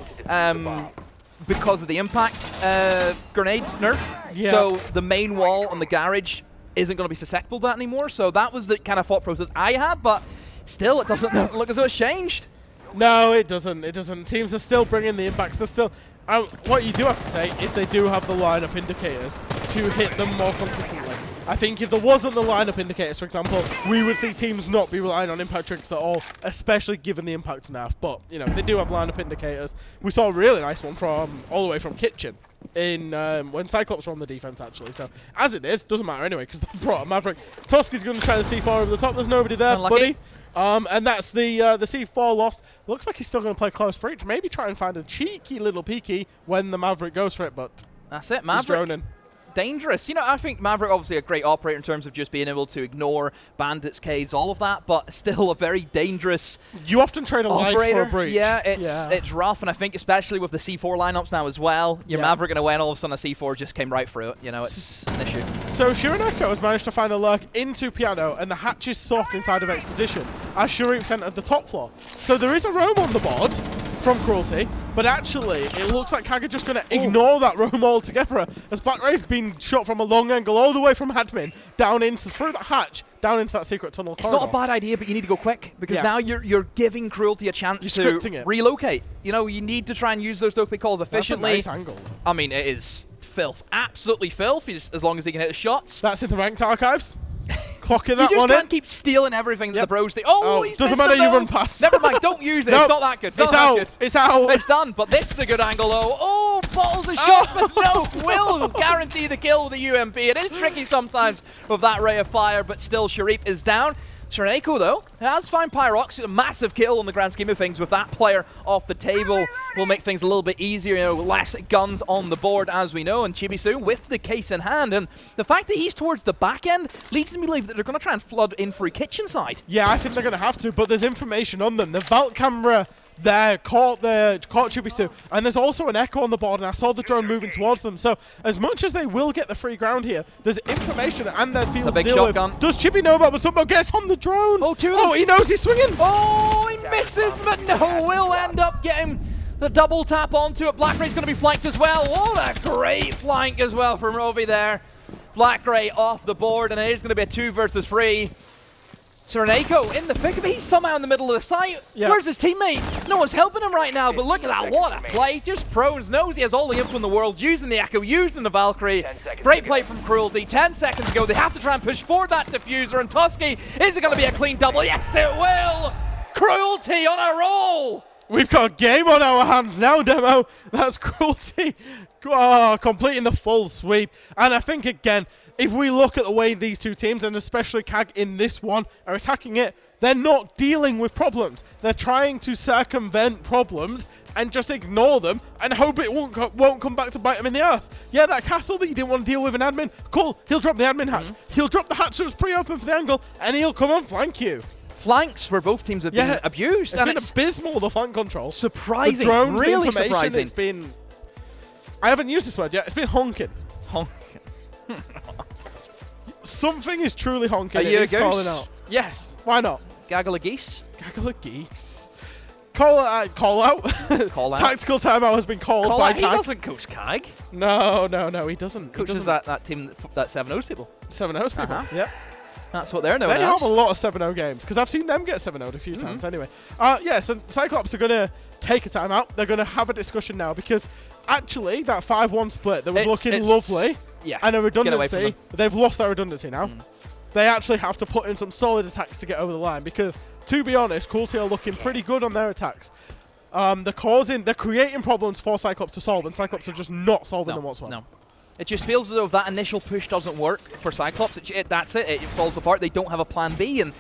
because of the impact grenades nerf. Yeah. So the main wall on the garage isn't going to be susceptible to that anymore. So that was the kind of thought process I had. But still, it doesn't look as though it's changed. No, it doesn't. It doesn't. Teams are still bringing the impacts. They're still. What you do have to say is they do have the lineup indicators to hit them more consistently. I think if there wasn't the lineup indicators, for example, we would see teams not be relying on impact triggers at all, especially given the impact nerf. But you know they do have lineup indicators. We saw a really nice one from all the way from Kitchen in when Cyclops were on the defense actually. So as it is, doesn't matter anyway because they brought a Maverick. Toski's going to try the C4 over the top. There's nobody there, buddy. And that's the C4 lost. Looks like he's still going to play close breach. Maybe try and find a cheeky little peeky when the Maverick goes for it, but that's it, Maverick. Dangerous. You know, I think Maverick obviously a great operator in terms of just being able to ignore bandits, Cades, all of that, but still a very dangerous You often trade a operator. life for a breach. Yeah, it's rough, and I think especially with the C4 lineups now as well, your Maverick going to win, all of a sudden a C4 just came right through it. You know, it's an issue. So Shiraneko has managed to find a lurk into Piano, and the hatch is soft inside of Exposition as Sharif entered the top floor. So there is a roam on the board from Cruelty, but actually it looks like CAG are just going to ignore that roam altogether as Black Ray's been shot from a long angle all the way from admin down into through that hatch down into that secret tunnel corridor. It's not a bad idea, but you need to go quick because now you're giving Cruelty a chance to relocate. You know, you need to try and use those dopey calls efficiently. That's a nice angle. I mean, it is filth, absolutely filth. As long as he can hit the shots. That's in the ranked archives. Clocking that one in. You just can't keep stealing everything that the bros do. Oh, he's doesn't matter, you run past. Never mind, don't use it. It's not that good. It's out. It's out. It's done, but this is a good angle, though. Oh, bottles of shots, but no, will guarantee the kill with the UMP. It is tricky sometimes with that ray of fire, but still, Sharif is down. Shiraneko, though, has found Pyrox. A massive kill in the grand scheme of things with that player off the table. Will make things a little bit easier, you know, less guns on the board, as we know, and Chibisu with the case in hand. And the fact that he's towards the back end leads me to believe that they're going to try and flood in through kitchen side. Yeah, I think they're going to have to, but there's information on them. The vault camera there caught Chibisu, and there's also an echo on the board, and I saw the drone moving towards them. So as much as they will get the free ground here, there's information and there's people to deal with. Does Chibi know about what's up? But gets on the drone. Oh, he knows he's swinging. Oh, he misses, but no, will end up getting the double tap onto it. Black Ray's going to be flanked as well. What a great flank as well from Roby there. Black Ray off the board, and it is going to be a 2 versus 3. Shiraneko in the thick of it. He's somehow in the middle of the site. Yeah. Where's his teammate? No one's helping him right now, but look at that. What a play. Just pros. Knows he has all the info in the world. Using the Echo, using the Valkyrie. Great play from Cruelty. 10 seconds to go. They have to try and push forward that diffuser. And Toski, is it going to be a clean double? Yes, it will. Cruelty on a roll. We've got a game on our hands now, Demo. That's Cruelty completing the full sweep. And I think, again, if we look at the way these two teams, and especially CAG in this one, are attacking it, they're not dealing with problems. They're trying to circumvent problems and just ignore them and hope it won't come back to bite them in the ass. Yeah, that castle that you didn't want to deal with an admin, cool. He'll drop the admin hatch. He'll drop the hatch so it's pretty open for the angle, and he'll come and flank you. Flanks where both teams have been abused. It's been abysmal, the flank control. Surprising. The drones, really the information, surprising. it's been... I haven't used this word yet. It's been honking. Honking. Something is truly honking. Are you a it's goose? calling out. Yes, why not? Gaggle of geese? Gaggle of geese. Call out. Call out. Tactical timeout has been called by CAG. He doesn't coach CAG. No, he doesn't. Coaches that team that 7-0's people. 7-0's people. Yep. That's what they're known They as. have a lot of 7-0 games because I've seen them get 7-0'd a few times anyway. So Cyclops are going to take a timeout. They're going to have a discussion now because actually that 5-1 split that was looking lovely and a redundancy, they've lost that redundancy now. They actually have to put in some solid attacks to get over the line because, to be honest, Cruelty are looking pretty good on their attacks. They're creating problems for Cyclops to solve, and Cyclops are just not solving them whatsoever. No. It just feels as though if that initial push doesn't work for Cyclops, that's it. It falls apart. They don't have a plan B, and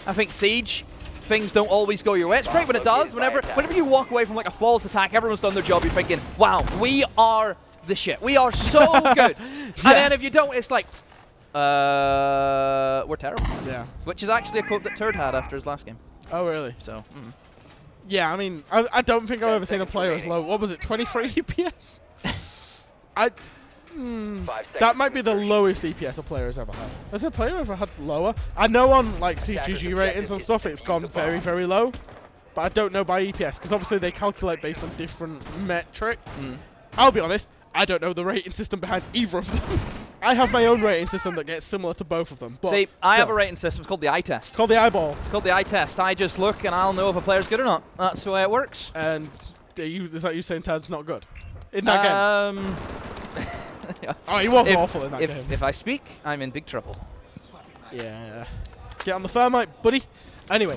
I think Siege, things don't always go your way. It's great when it does. Whenever you walk away from like a flawless attack, everyone's done their job. You're thinking, wow, we are the shit. We are so good. And then if you don't, it's like, we're terrible. Yeah. Which is actually a quote that Turd had after his last game. Oh, really? So. Yeah, I mean, I don't think I've ever seen a player as low. What was it, 23 EPS? That might be the lowest EPS a player has ever had. Has a player ever had lower? I know on like CGG ratings and stuff it's gone very, very low, but I don't know by EPS because obviously they calculate based on different metrics. I'll be honest, I don't know the rating system behind either of them. I have my own rating system that gets similar to both of them. But see, I have a rating system. It's called the eye test. It's called the eyeball. It's called the eye test. I just look and I'll know if a player's good or not. That's the way it works. And is that you saying Tad's not good in that game? Oh, he was awful in that game. If I speak, I'm in big trouble. Yeah. Get on the Thermite, buddy. Anyway,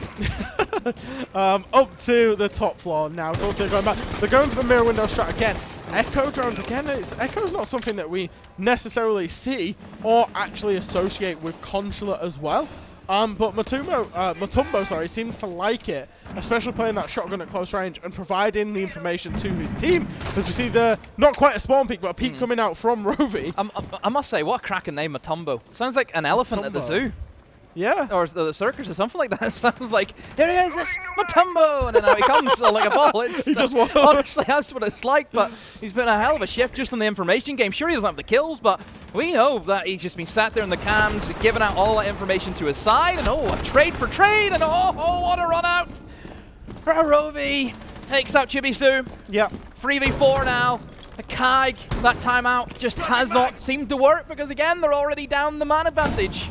up to the top floor now. Going back. They're going for the mirror window strat again. Echo drones again. Echo's not something that we necessarily see or actually associate with Consulate as well. But Matumbo, seems to like it, especially playing that shotgun at close range and providing the information to his team. Because we see not quite a spawn peak, but a peak coming out from Rovi. I must say, what a cracking name, Matumbo. Sounds like an elephant at the zoo. Yeah. Or the circus or something like that. It sounds like, here he is, it's Matumbo! And then out he comes like a ball. He just walks. Honestly, that's what it's like, but he's been a hell of a shift just in the information game. Sure, he doesn't have the kills, but we know that he's just been sat there in the cams, giving out all that information to his side, and a trade for trade, and what a run out! Rovi takes out Chibisu. Yeah. 3v4 now. The CAG, that timeout just has not seemed to work because, again, they're already down the man advantage.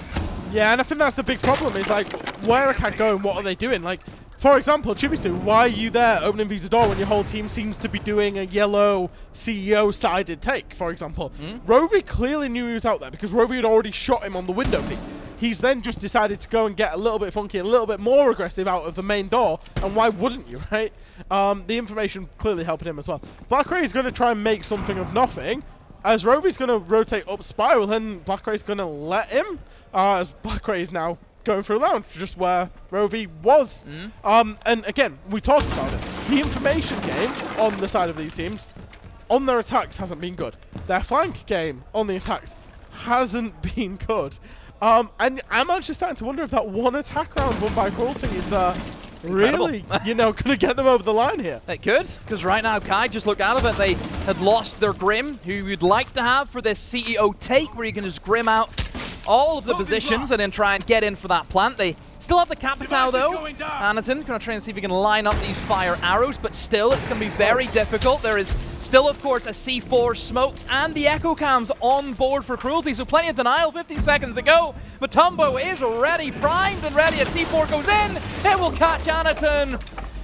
Yeah, and I think that's the big problem is, like, where are CAG going? What are they doing? Like, for example, Chibisu, why are you there opening Visa door when your whole team seems to be doing a yellow CEO-sided take, for example? Rovi clearly knew he was out there because Rovi had already shot him on the window peak. He's then just decided to go and get a little bit funky, a little bit more aggressive out of the main door, and why wouldn't you, right? The information clearly helping him as well. Black is going to try and make something of nothing, as Rovi's going to rotate up spiral, and Black Ray's going to let him, as Black Ray is now going through lounge, just where Rovi was. And again, we talked about it. The information game on the side of these teams, on their attacks, hasn't been good. Their flank game on the attacks hasn't been good. And I'm actually starting to wonder if that one attack round won by Cruelty is really, going to get them over the line here. It could, because right now CAG just looked out of it. They had lost their Grim, who you'd like to have for this CEO take, where you can just Grim out all of the positions and then try and get in for that plant. They still have the Capital though. Anaton going to try and see if he can line up these fire arrows, but still it's going to be very difficult. There is still, of course, a C4 smoked and the Echo Cams on board for Cruelty, so plenty of denial 15 seconds ago. Matumbo is already primed and ready. A C4 goes in, it will catch Anaton.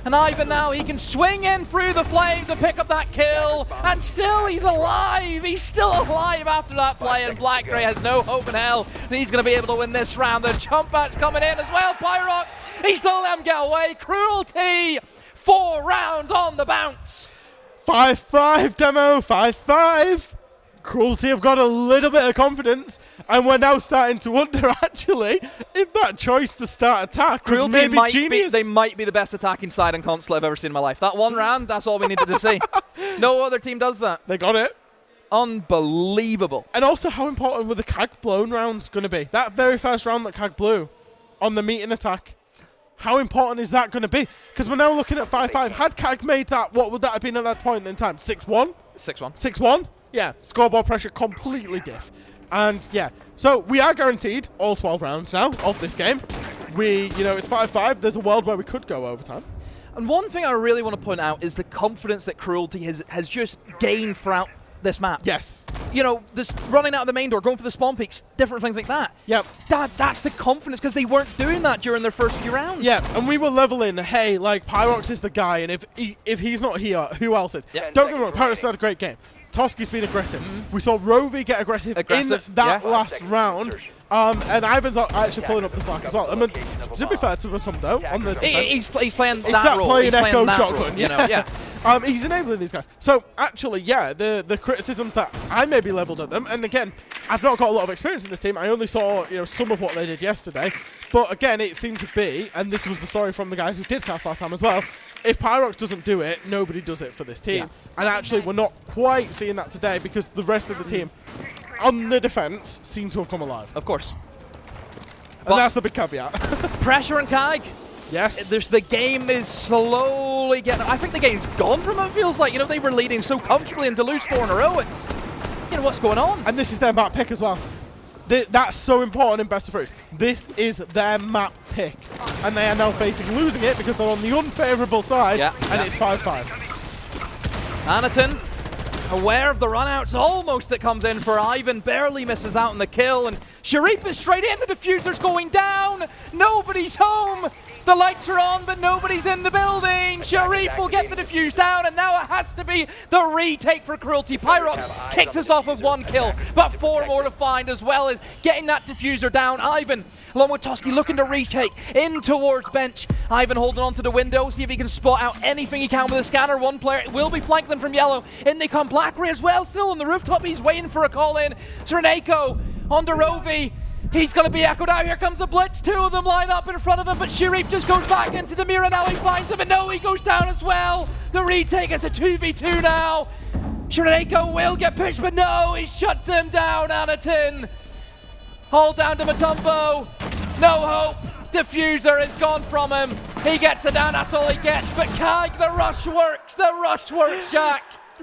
And Ivan now, he can swing in through the flames to pick up that kill. And still, he's alive. He's still alive after that play. And Black Gray has no hope in hell that he's going to be able to win this round. The jump out's coming in as well. Pyrox, he still let him get away. Cruelty 4 rounds on the bounce. 5-5, Demo, 5-5. Cruelty have got a little bit of confidence, and we're now starting to wonder, actually, if that choice to start attack was maybe genius. They might be the best attacking side in Consulate I've ever seen in my life. That one round, that's all we needed to see. No other team does that. They got it. Unbelievable. And also, how important were the CAG blown rounds going to be? That very first round that CAG blew on the meeting attack. How important is that going to be? Because we're now looking at 5-5. Had CAG made that, what would that have been at that point in time? 6-1? 6-1. 6-1? Yeah, scoreboard pressure completely diff. And yeah, so we are guaranteed all 12 rounds now of this game. It's 5-5. There's a world where we could go overtime. And one thing I really want to point out is the confidence that Cruelty has just gained throughout this map. Yes. This running out of the main door, going for the spawn peaks, different things like that. Yep. That's the confidence, because they weren't doing that during their first few rounds. Yeah, and we were leveling, hey, like, Pyrox is the guy, and if he's not here, who else is? Yep. Don't get me wrong, Pyrox had a great game. Toski's been aggressive. We saw Rovi get aggressive in that last round. And Ivan's actually pulling up the slack as well. I mean, to be fair to Matumbo on the defense, he's playing that role. He's playing Echo Shotgun, yeah. He's enabling these guys. So, actually, yeah, the criticisms that I maybe leveled at them, and again, I've not got a lot of experience in this team. I only saw, some of what they did yesterday. But again, it seemed to be, and this was the story from the guys who did cast last time as well, if Pyrox doesn't do it, nobody does it for this team. Yeah. And actually, we're not quite seeing that today because the rest of the team on the defense seem to have come alive. Of course. And that's the big caveat. Pressure on CAG. Yes. The game is slowly getting... I think the game's gone from it, feels like. They were leading so comfortably and to lose 4 in a row. It's... what's going on? And this is their map pick as well. That's so important in best of 3s. This is their map pick. And they are now facing losing it because they're on the unfavourable side. It's 5-5. Anaton, aware of the runouts almost that comes in for Ivan, barely misses out on the kill, and Sharif is straight in, the diffuser's going down, nobody's home, the lights are on but nobody's in the building, Sharif will get the diffuse down, and now it has to be the retake for Cruelty. Pyrox kicks us off with 1 kill, but 4 more to find, as well as getting that diffuser down. Ivan, along with Toski, looking to retake in towards bench. Ivan holding on to the window, see if he can spot out anything he can with a scanner. One player will be flanking them from yellow. In they come, Blackray as well, still on the rooftop. He's waiting for a call in. Sereneko on Rovi. He's going to be echoed out. Here comes the blitz. 2 of them line up in front of him, but Sharif just goes back into the mirror. Now he finds him, and no, he goes down as well. The retake is a 2v2 now. Sereneko will get pushed, but no, he shuts him down. Anaton. Hold down to Matumbo. No hope. Diffuser is gone from him. He gets it down, that's all he gets. But CAG, the rush works. The rush works, Jack.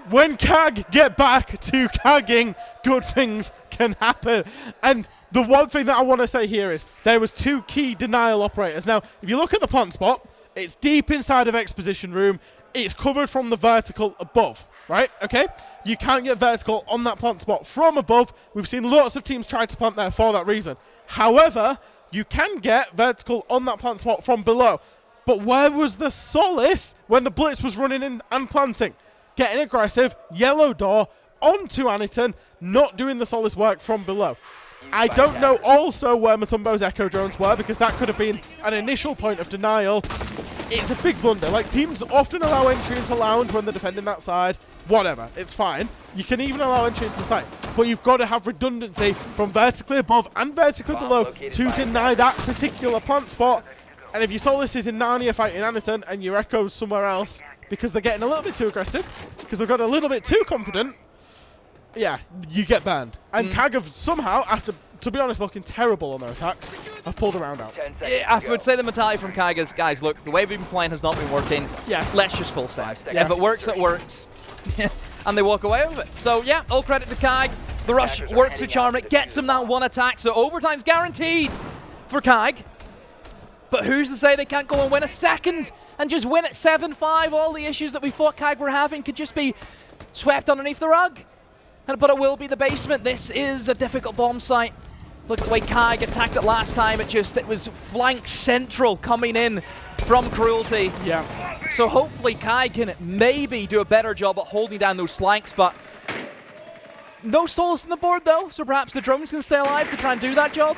When CAG get back to CAGing, good things can happen. And the one thing that I want to say here is there was 2 key denial operators. Now, if you look at the plant spot, it's deep inside of exposition room. It's covered from the vertical above, right? Okay? You can't get vertical on that plant spot from above. We've seen lots of teams try to plant there for that reason. However, you can get vertical on that plant spot from below. But where was the solace when the blitz was running in and planting? Getting aggressive, yellow door, onto Anaton, not doing the solace work from below. I don't know also where Matumbo's Echo drones were, because that could have been an initial point of denial. It's a big blunder. Like, teams often allow entry into lounge when they're defending that side. Whatever, it's fine. You can even allow entry into the site, but you've got to have redundancy from vertically above and vertically below to deny that particular plant spot. And if your solace is in Narnia fighting Anaton and your Echo's somewhere else because they're getting a little bit too aggressive, because they've got a little bit too confident, yeah, you get banned. And CAG have somehow, after, to be honest, looking terrible on their attacks, have pulled around out. I would say the mentality from CAG is, guys, look, the way we've been playing has not been working. Yes. Let's just full send. Yes. If it works, it works. And they walk away with it. So, yeah, all credit to CAG. The rush works to charm it, gets them that 1 attack, so overtime's guaranteed for CAG. But who's to say they can't go and win a second and just win at 7-5? All the issues that we thought CAG were having could just be swept underneath the rug. But it will be the basement. This is a difficult bomb site. Look at the way CAG attacked it last time. It was flank central coming in from Cruelty. Yeah. So hopefully CAG can maybe do a better job at holding down those flanks, but no solace on the board though, so perhaps the drones can stay alive to try and do that job.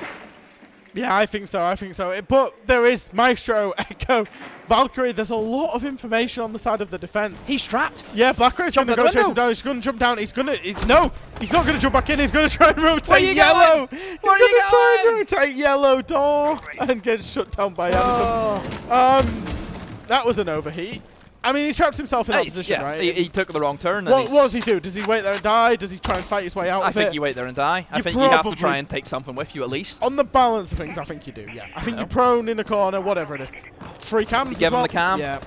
Yeah, I think so. But there is Maestro, Echo, Valkyrie. There's a lot of information on the side of the defense. He's trapped. Yeah, Blackray's going to go chase him down. He's going to jump down. He's not going to jump back in. He's going to try and rotate Yellow. He's going to try and rotate Yellow door and get shut down by Anakin. That was an overheat. I mean, he trapped himself in that position, right? He took the wrong turn. What does he do? Does he wait there and die? Does he try and fight his way out of it? I think you wait there and die. I think you have to try and take something with you at least. On the balance of things, I think you do, yeah. I think you're prone in the corner, whatever it is. 3 cams Give him the cam. Yeah.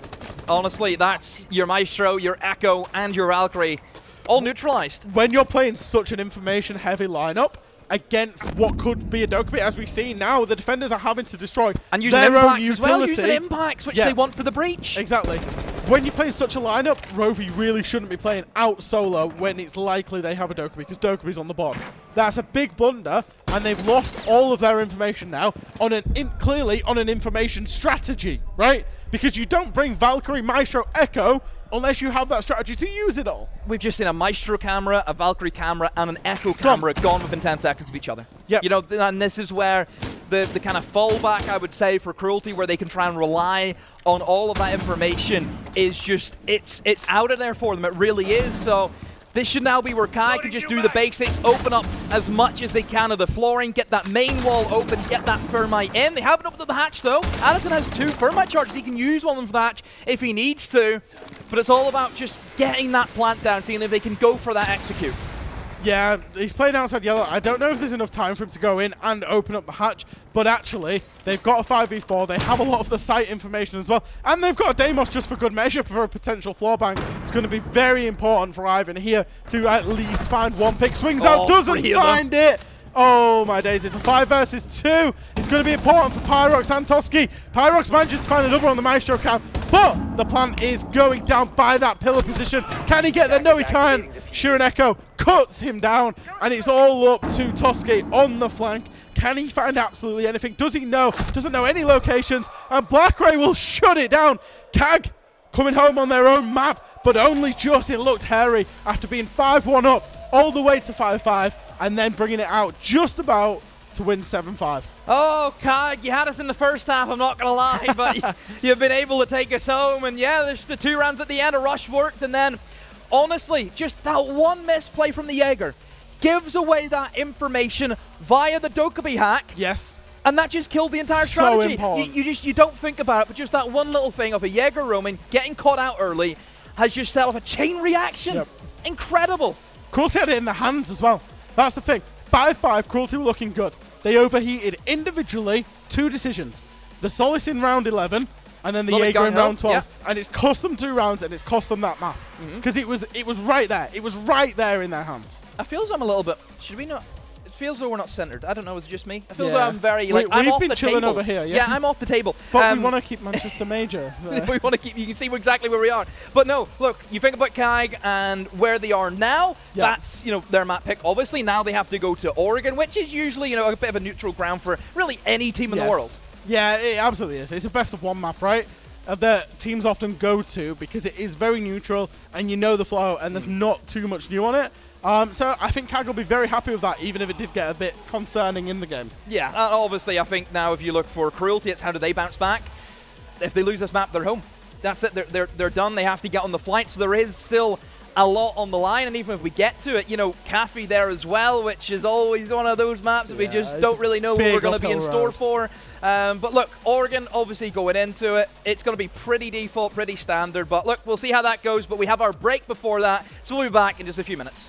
Honestly, that's your Maestro, your Echo, and your Valkyrie all neutralized. When you're playing such an information-heavy lineup against what could be a Dokkaebi, as we see now, the defenders are having to destroy and using their own impacts utility. as well, using impacts, which they want for the breach. Exactly. When you're playing such a lineup, Rovi really shouldn't be playing out solo when it's likely they have a Dokkaebi, because Dokkaebi's on the board. That's a big blunder, and they've lost all of their information now on clearly on an information strategy, right? Because you don't bring Valkyrie, Maestro, Echo unless you have that strategy to use it all. We've just seen a Maestro camera, a Valkyrie camera, and an Echo camera gone within 10 seconds of each other. Yep. You know, and this is where the kind of fallback, I would say, for Cruelty, where they can try and rely on all of that information, is just, it's out of there for them. It really is. So this should now be where CAG can just do the basics, open up as much as they can of the flooring, get that main wall open, get that Thermite in. They haven't opened up the hatch though. Addison has 2 Thermite charges. He can use one of them for the hatch if he needs to. But it's all about just getting that plant down, seeing if they can go for that execute. Yeah, he's playing outside Yellow. I don't know if there's enough time for him to go in and open up the hatch, but actually, they've got a 5v4. They have a lot of the site information as well, and they've got a Deimos just for good measure for a potential floor bang. It's going to be very important for Ivan here to at least find one pick. Swings out, doesn't find it. Oh my days, it's a 5 versus 2. It's going to be important for Pyrox and Toski. Pyrox manages to find another on the Maestro cam, but the plant is going down by that pillar position. Can he get there? No, he can't. Shirin Echo cuts him down, and it's all up to Toski on the flank. Can he find absolutely anything? Does he know? Doesn't know any locations, and Blackray will shut it down. CAG coming home on their own map, but only just. It looked hairy after being 5-1 up all the way to 5-5, and then bringing it out just about to win 7-5. Oh, CAG, you had us in the first half, I'm not going to lie, but you've been able to take us home. And yeah, there's the 2 rounds at the end. A rush worked, and then, honestly, just that one misplay from the Jaeger gives away that information via the Dokkaebi hack. Yes. And that just killed the entire strategy. You don't think about it, but just that one little thing of a Jaeger roaming, getting caught out early, has just set off a chain reaction. Yep. Incredible. Cruelty had it in the hands as well. That's the thing. 5-5, Cruelty were looking good. They overheated individually 2 decisions. The Solace in round 11, and then the Jaeger in round 12. Yeah. And it's cost them 2 rounds, and it's cost them that map. Because it was right there. It was right there in their hands. I feel as I'm a little bit... Should we not... It feels as though we're not centered. I don't know, is it just me? I feel as though I'm very... Like, I'm off the table. We've been chilling over here, yeah? Yeah, I'm off the table. But we want to keep Manchester Major. We want to keep... You can see exactly where we are. But no, look, you think about CAG and where they are now, that's, you know, their map pick. Obviously, now they have to go to Oregon, which is usually, you know, a bit of a neutral ground for really any team in the world. Yeah, it absolutely is. It's a best of 1 map, right? That teams often go to because it is very neutral and you know the flow and there's not too much new on it. So I think CAG will be very happy with that, even if it did get a bit concerning in the game. Yeah, obviously I think now if you look for Cruelty, it's how do they bounce back? If they lose this map, they're home. That's it, they're done. They have to get on the flight, so there is still a lot on the line, and even if we get to it, you know, Cafe there as well, which is always one of those maps that we just don't really know what we're going to be in store for. But look, Oregon obviously going into it, it's going to be pretty default, pretty standard, but look, we'll see how that goes, but we have our break before that, so we'll be back in just a few minutes.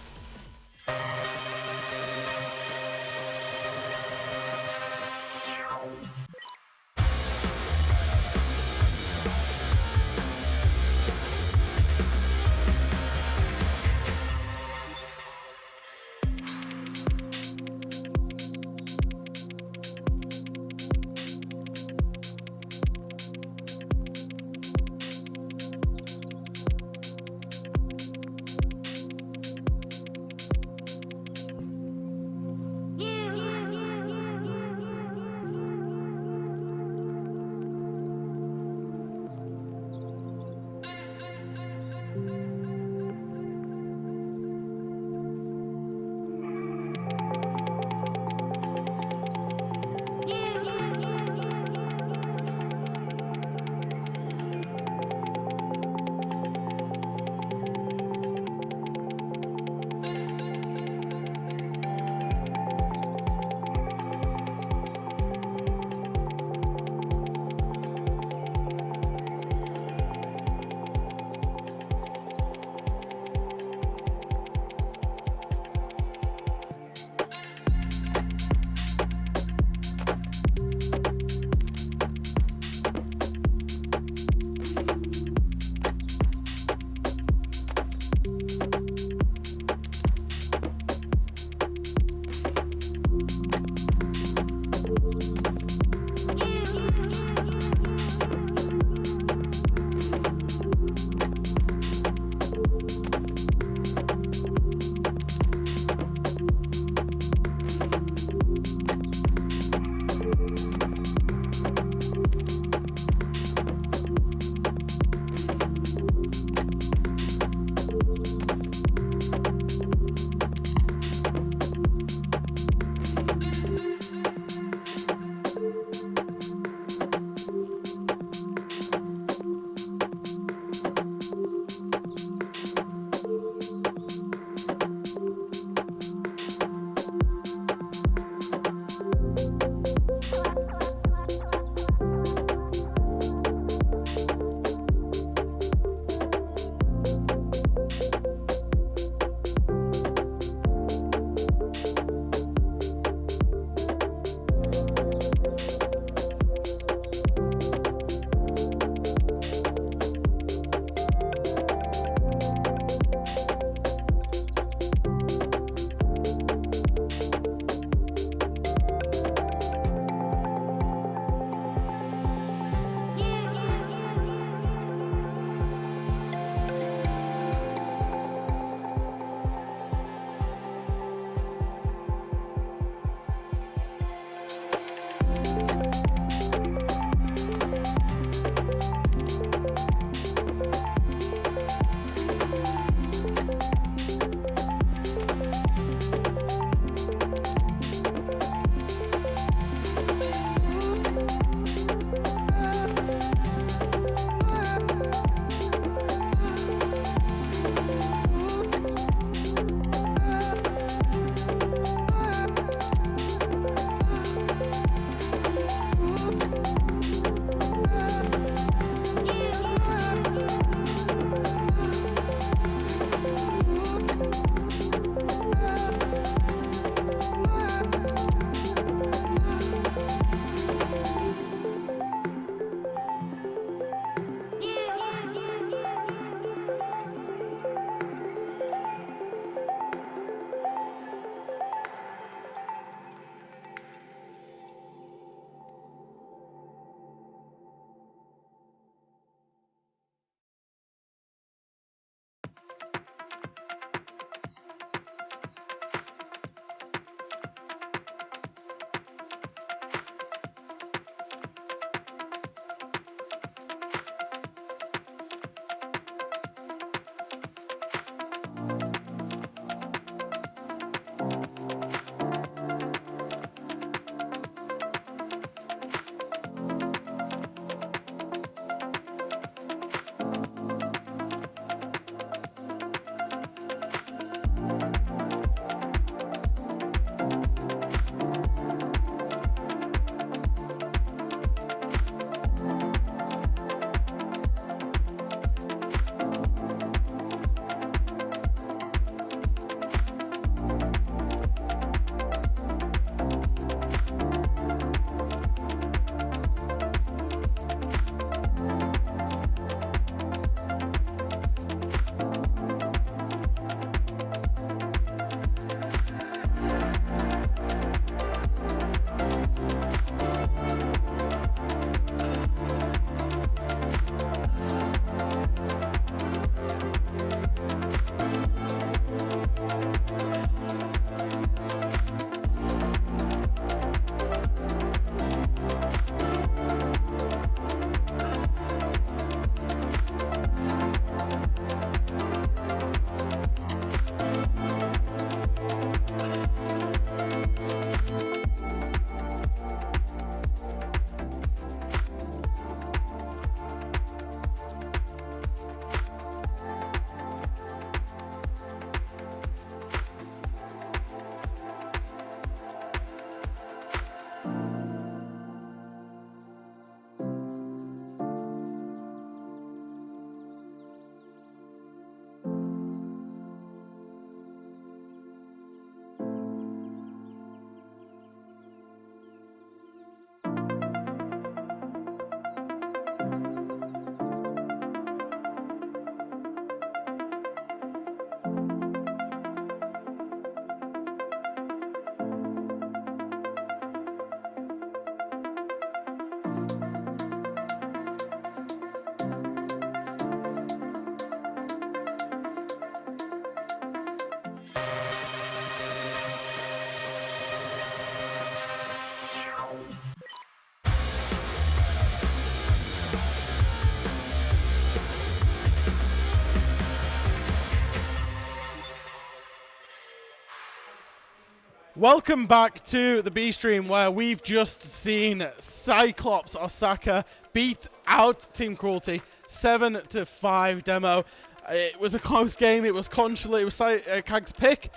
Welcome back to the B stream, where we've just seen Cyclops Osaka beat out Team Cruelty 7-5 demo. It was a close game. It was Consulate. It was CAG's pick.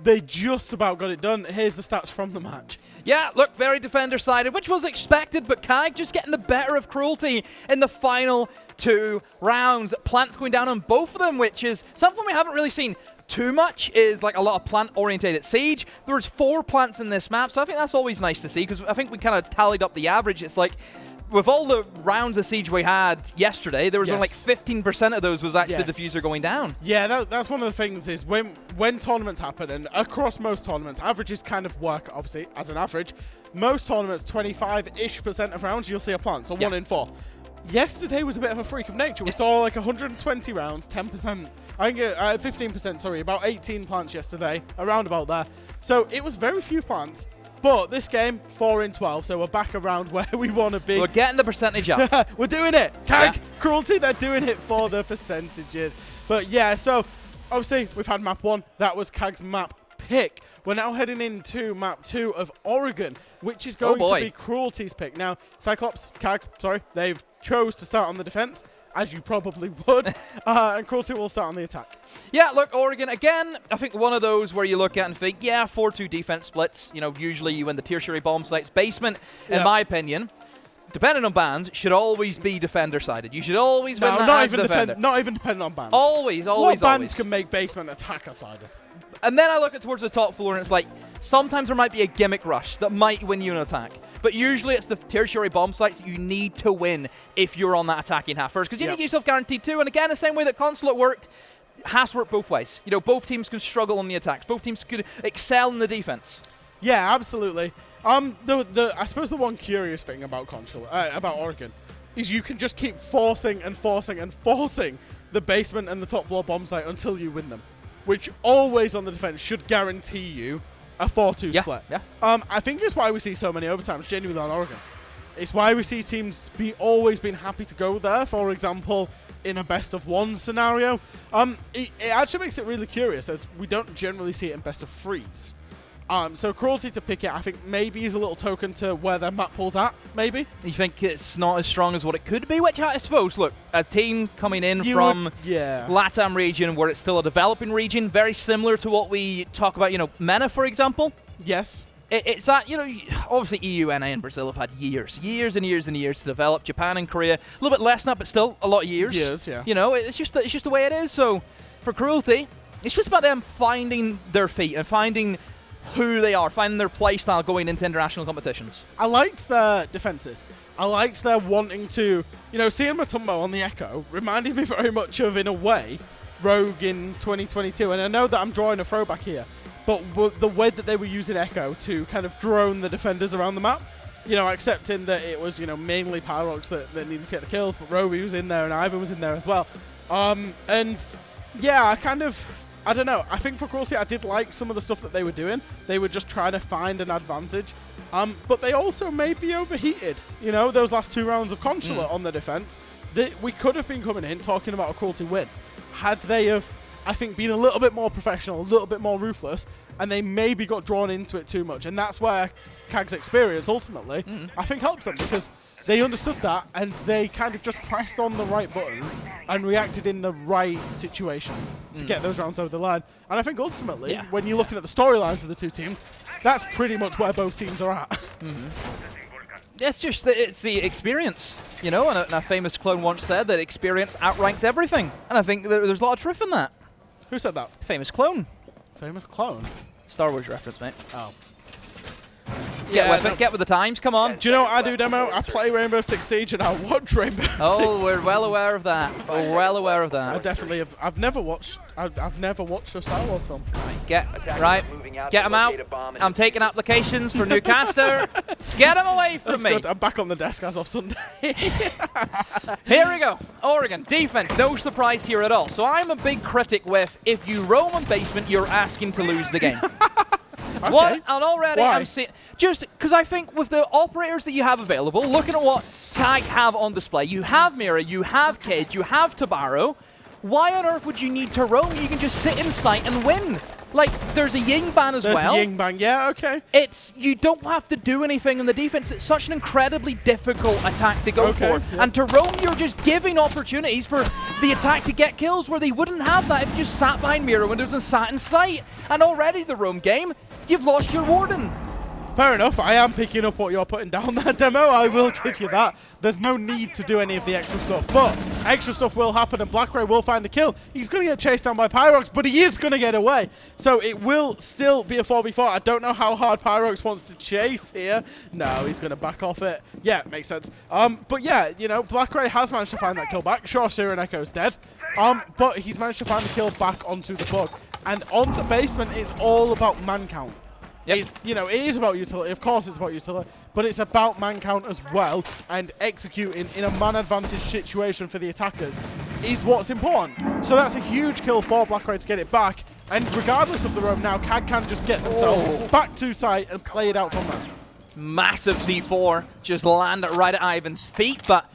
They just about got it done. Here's the stats from the match. Yeah, look, very defender-sided, which was expected, but CAG just getting the better of Cruelty in the final 2 rounds. Plants going down on both of them, which is something we haven't really seen too much, is like a lot of plant-orientated siege. There was 4 plants in this map, so I think that's always nice to see, because I think we kind of tallied up the average. It's like, with all the rounds of siege we had yesterday, there was only like 15% of those was actually the diffuser going down. Yeah, that's one of the things is when tournaments happen, and across most tournaments, averages kind of work, obviously, as an average. Most tournaments, 25-ish% of rounds, you'll see a plant, so 1 in 4. Yesterday was a bit of a freak of nature. We saw like 120 rounds, 10%, I think 15%, sorry, about 18 plants yesterday, around about there. So it was very few plants. But this game, 4 in 12, so we're back around where we want to be. We're getting the percentage up. We're doing it. CAG, Cruelty, they're doing it for the percentages. But yeah, so obviously we've had map 1. That was CAG's map pick. We're now heading into map 2 of Oregon, which is going to be Cruelty's pick. Now, Cyclops, CAG, sorry, they've chose to start on the defense, as you probably would, and Cruelty will start on the attack. Yeah, look, Oregon, again, I think one of those where you look at and think, yeah, 4-2 defense splits. You know, usually you win the tertiary bomb sites. Basement, in my opinion, depending on bans, should always be defender-sided. You should always win that as defender. Not even depending on bans. Always. What bans can make basement attacker-sided? And then I look at towards the top floor, and it's like, sometimes there might be a gimmick rush that might win you an attack. But usually it's the tertiary bomb sites that you need to win if you're on that attacking half first, because you need yourself guaranteed too. And again, the same way that Consulate worked, has to work both ways. You know, both teams can struggle on the attacks. Both teams could excel in the defense. Yeah, absolutely. I suppose the one curious thing about about Oregon is you can just keep forcing and forcing and forcing the basement and the top floor bomb site until you win them, which always on the defense should guarantee you a 4-2 split. Yeah. I think it's why we see so many overtimes genuinely on Oregon. It's why we see teams always been happy to go there, for example, in a best-of-1 scenario. It actually makes it really curious, as we don't generally see it in best-of-3s. So Cruelty to pick it, I think maybe is a little token to where their map pool's at, maybe. You think it's not as strong as what it could be? Which I suppose, look, a team coming in from LATAM region, where it's still a developing region, very similar to what we talk about, you know, MENA, for example. Yes. It's that, you know, obviously EU, NA, and Brazil have had years and years and years to develop. Japan and Korea, a little bit less now, but still a lot of years. Years, yeah. You know, it's just the way it is. So for Cruelty, it's just about them finding their feet and finding who they are, finding their play style going into international competitions. I liked their defenses. I liked their wanting to, you know, seeing Matumbo on the Echo reminded me very much of, in a way, Rogue in 2022. And I know that I'm drawing a throwback here, but the way that they were using Echo to kind of drone the defenders around the map, you know, accepting that it was, you know, mainly Pyrox that needed to get the kills, but Roby was in there and Ivan was in there as well. And yeah, I don't know. I think for Cruelty, I did like some of the stuff that they were doing. They were just trying to find an advantage. But they also maybe overheated. You know, those last 2 rounds of Consulate on the defense. We could have been coming in talking about a Cruelty win. Had they have, I think, been a little bit more professional, a little bit more ruthless, and they maybe got drawn into it too much. And that's where CAG's experience, ultimately, I think helped them, because they understood that, and they kind of just pressed on the right buttons and reacted in the right situations to get those rounds over the line. And I think ultimately, when you're looking at the storylines of the 2 teams, that's pretty much where both teams are at. It's the experience, you know, and a famous clone once said that experience outranks everything. And I think there's a lot of truth in that. Who said that? Famous clone. Famous clone? Star Wars reference, mate. Oh. Get with the times, come on. Do you know what I do, Demo? I play Rainbow Six Siege and I watch Rainbow Six. Oh, we're well aware of that. We're well aware of that. I definitely have. I've never watched a Star Wars film. Get them out. I'm taking applications for new caster. Get them away from That's me. Good. I'm back on the desk as of Sunday. Here we go. Oregon, defense, no surprise here at all. So I'm a big critic with, if you roam on basement, you're asking to lose the game. Okay. What? And already Why? I'm seeing, just because I think with the operators that you have available, looking at what CAG have on display, you have Mira, you have Cage, you have Tabaro. Why on earth would you need to roam? You can just sit in sight and win. Like, there's a Ying ban as well. There's a Ying ban, yeah, okay. It's, you don't have to do anything in the defense. It's such an incredibly difficult attack to go for. Yeah. And to Rome, you're just giving opportunities for the attack to get kills where they wouldn't have that if you just sat behind mirror windows and sat in sight. And already the Rome game, you've lost your Warden. Fair enough, I am picking up what you're putting down there, Demo. I will give you that. There's no need to do any of the extra stuff, but extra stuff will happen and Black Ray will find the kill. He's going to get chased down by Pyrox, but he is going to get away. So it will still be a 4v4. I don't know how hard Pyrox wants to chase here. No, he's going to back off it. Yeah, makes sense. But yeah, you know, Black Ray has managed to find that kill back. Sure, Siren Echo's dead, but he's managed to find the kill back onto the bug. And on the basement, it's all about man count. Yep. You know, it is about utility. Of course it's about utility, but it's about man count as well, and executing in a man advantage situation for the attackers is what's important. So that's a huge kill for Black Ray to get it back, and regardless of the roam now, CAG can just get themselves back to site and play it out from there. Massive C4, just land it right at Ivan's feet, but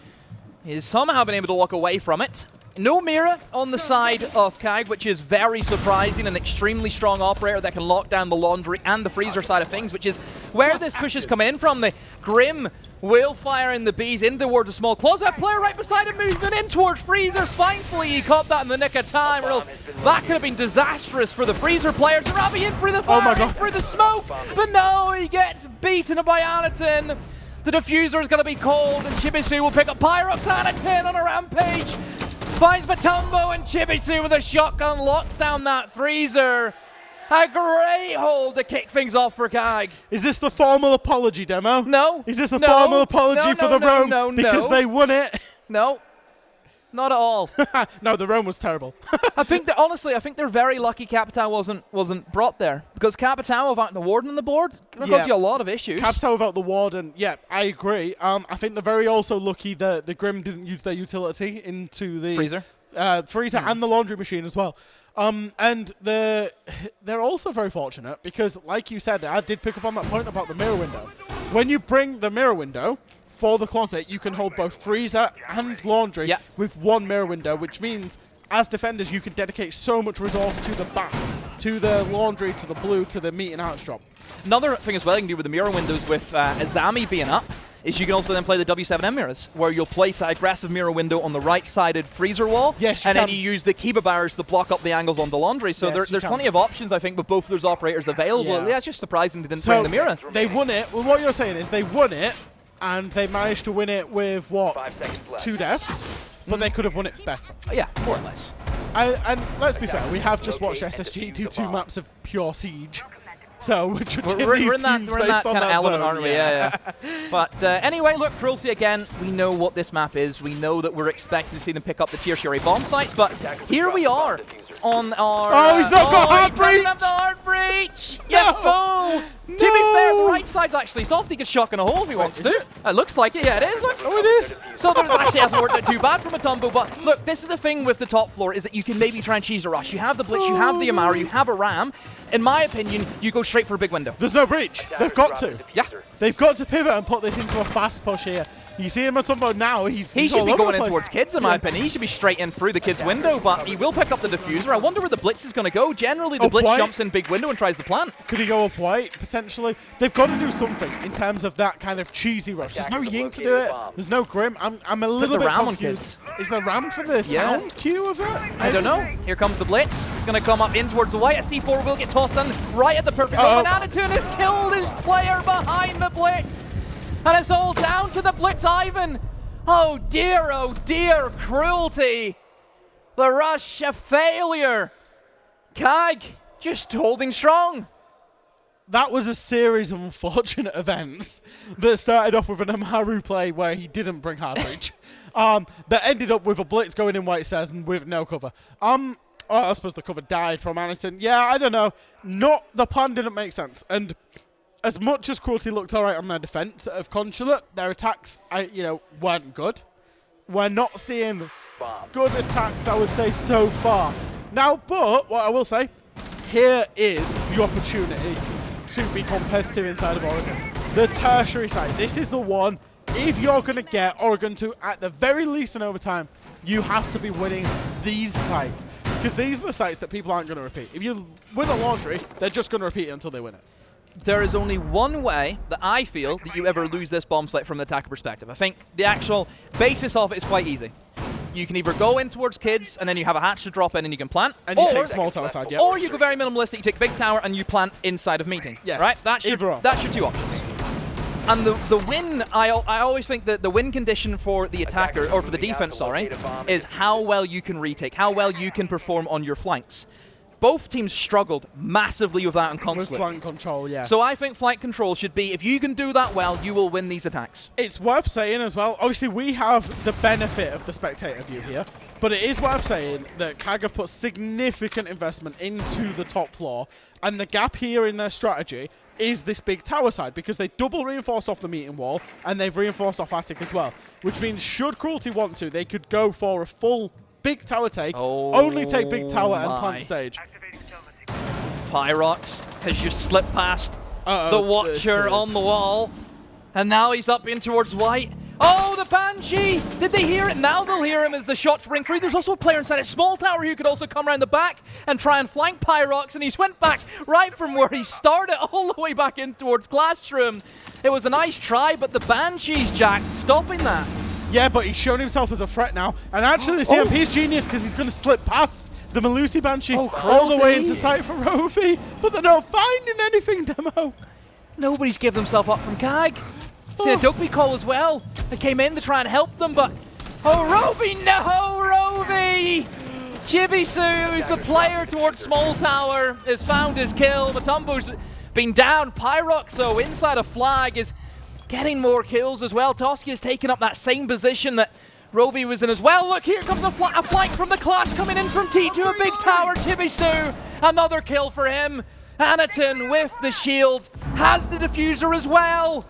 he's somehow been able to walk away from it. No Mira on the side of CAG, which is very surprising. An extremely strong operator that can lock down the laundry and the freezer side of things, which is where this push is coming in from. The Grim will fire in the bees in towards a small closeout player right beside him, moving in towards freezer. Thankfully, he caught that in the nick of time, or else that could have been disastrous for the freezer players. Ravi in for the fire, in for the smoke, but no, he gets beaten by Anaton. The diffuser is going to be cold, and Chibisu will pick up Pyrox. Anaton on a rampage. Finds Matumbo, and Chibisu with a shotgun locks down that freezer. A great hold to kick things off for CAG. Is this the formal apology, Demo? No. Is this the formal apology for the roam because they won it? No. Not at all. No, the roam was terrible. I think that, honestly, I think they're very lucky Capitao wasn't brought there, because Capitao without the Warden on the board could cause you a lot of issues. Capitao without the Warden, yeah, I agree. I think they're very also lucky that the Grim didn't use their utility into the freezer, and the laundry machine as well. And they're also very fortunate because, like you said, I did pick up on that point about the mirror window. When you bring the mirror window for the closet, you can hold both freezer and laundry with one mirror window, which means as defenders you can dedicate so much resource to the back, to the laundry, to the blue, to the meat and hearts drop. Another thing as well you can do with the mirror windows with Azami being up is you can also then play the W7M mirrors, where you'll place an aggressive mirror window on the right-sided freezer wall, and then you use the Kiba barriers to block up the angles on the laundry. So there's plenty of options, I think, with both of those operators available. Yeah, it's just surprising they didn't bring the mirror. They won it. Well, what you're saying is they won it, and they managed to win it with, what, 2 deaths? But they could have won it better. Yeah, more or less. And let's be fair, we have just watched SSG do 2 maps of pure siege. So we're in that kind of element, aren't we? Yeah. But anyway, look, Cruelty again, we know what this map is. We know that we're expecting to see them pick up the tertiary bomb sites, but here we are on our... Oh, he's not got hard breach! He doesn't have the hard breach! Yeah, fool! No. To be fair, the right side's actually soft. He can shotgun a hole if he wants to. It looks like it. Yeah, it is. Oh, it is. So there's actually hasn't worked out too bad for Matumbo. But look, this is the thing with the top floor, is that you can maybe try and cheese a rush. You have the Blitz, you have the Amaru, you have a Ram. In my opinion, you go straight for a big window. There's no breach. They've got to. Yeah. They've got to pivot and put this into a fast push here. You see him at Matumbo now. He should be going in towards kids, in my opinion. He should be straight in through the kids' window, but he will pick up the diffuser. I wonder where the Blitz is going to go. Generally, the Blitz jumps in big window and tries the plant. Could he go up white, potentially? They've got to do something in terms of that kind of cheesy rush. There's no Ying to do it. There's no Grim. I'm a little bit confused. Is there Ram for the sound cue of it? I don't know. Here comes the Blitz. Going to come up in towards the white. A C4 will get tossed in right at the perfect moment. Anatun has killed his player behind the Blitz. And it's all down to the Blitz Ivan. Oh dear, Cruelty. The rush, a failure. CAG just holding strong. That was a series of unfortunate events that started off with an Amaru play where he didn't bring hard reach. That ended up with a Blitz going in white says and with no cover. I suppose the cover died from Anderson. Yeah, I don't know. The plan didn't make sense. And as much as Cruelty looked alright on their defense of Consulate, their attacks, weren't good. We're not seeing good attacks, I would say, so far. Now, but what I will say, here is the opportunity to be competitive inside of Oregon. The tertiary side. This is the one. If you're going to get Oregon to, at the very least in overtime, you have to be winning these sides. because these are the sites that people aren't going to repeat. If you win a laundry, they're just going to repeat it until they win it. There is only one way that I feel that you ever lose this bomb site from the attacker perspective. I think the actual basis of it is quite easy. You can either go in towards kids, and then you have a hatch to drop in and you can plant. And you take small tower side, yeah. Or you go very minimalistic, you take big tower and you plant inside of meeting. Yes, right? That's your two options. And the win, I always think that the win condition for the attacker, or for the defense, sorry, is how well you can retake, how well you can perform on your flanks. Both teams struggled massively with that in Consulate. With flank control, yes. So I think flank control should be, if you can do that well, you will win these attacks. It's worth saying as well, obviously we have the benefit of the spectator view here, but it is worth saying that CAG have put significant investment into the top floor, and the gap here in their strategy is this big tower side, because they double reinforced off the meeting wall, and they've reinforced off attic as well, which means should Cruelty want to, they could go for a full big tower take, only take big tower and plant stage. Pyrox has just slipped past the Watcher on the wall, and now he's up in towards white. Oh, the Banshee! Did they hear it? Now they'll hear him as the shots ring through. There's also a player inside a small tower who could also come around the back and try and flank Pyrox, and he's went back right from where he started all the way back in towards Classroom. It was a nice try, but the Banshee's, Jack, stopping that. Yeah, but he's shown himself as a threat now. And actually, this EMP is genius because he's going to slip past the Malusi Banshee all the way into sight for Rovi. But they're not finding anything, Demo. Nobody's given themselves up from CAG. See a Dugby call as well. They came in to try and help them, but... Oh, Rovi! No, Rovi! Chibisu, who's the player towards small tower, has found his kill. Matumbo's been down. Pyroxo inside a flag is getting more kills as well. Toski has taken up that same position that Rovi was in as well. Look, here comes a flank from the Clash coming in from T2, a big tower. Chibisu, another kill for him. Anaton with the shield, has the diffuser as well.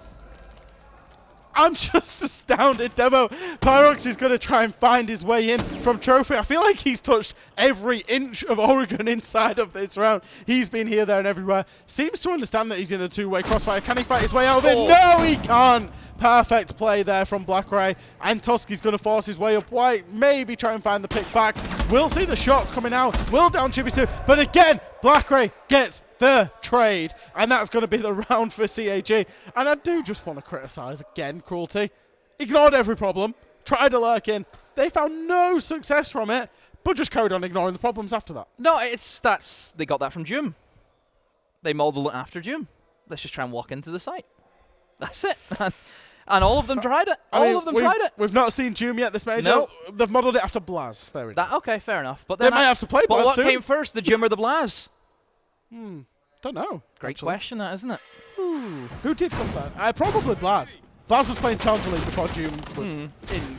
I'm just astounded, Demo. Pyrox is going to try and find his way in from Trophy. I feel like he's touched every inch of Oregon inside of this round. He's been here, there, and everywhere. Seems to understand that he's in a two-way crossfire. Can he fight his way out of it? No, he can't. Perfect play there from Black Ray. And Toski's going to force his way up white. Maybe try and find the pick back. We'll see the shots coming out. Will down Chibisu. But again, Black Ray gets the trade. And that's going to be the round for CAG. And I do just want to criticise again Cruelty. Ignored every problem. Tried to lurk in. They found no success from it. But just carried on ignoring the problems after that. No, they got that from Doom. They modelled it after Doom. Let's just try and walk into the site. That's it. And all of them tried it. All of them tried it. We've not seen Doom yet this major. No. They've modelled it after Blaz. There we go. Okay, fair enough. But they might have to play Blaz But what soon. came first, the Doom or the Blaz? Don't know. Great question, that, isn't it? Who did come first? Probably Blaz. Blaz was playing Challenger League before Doom was in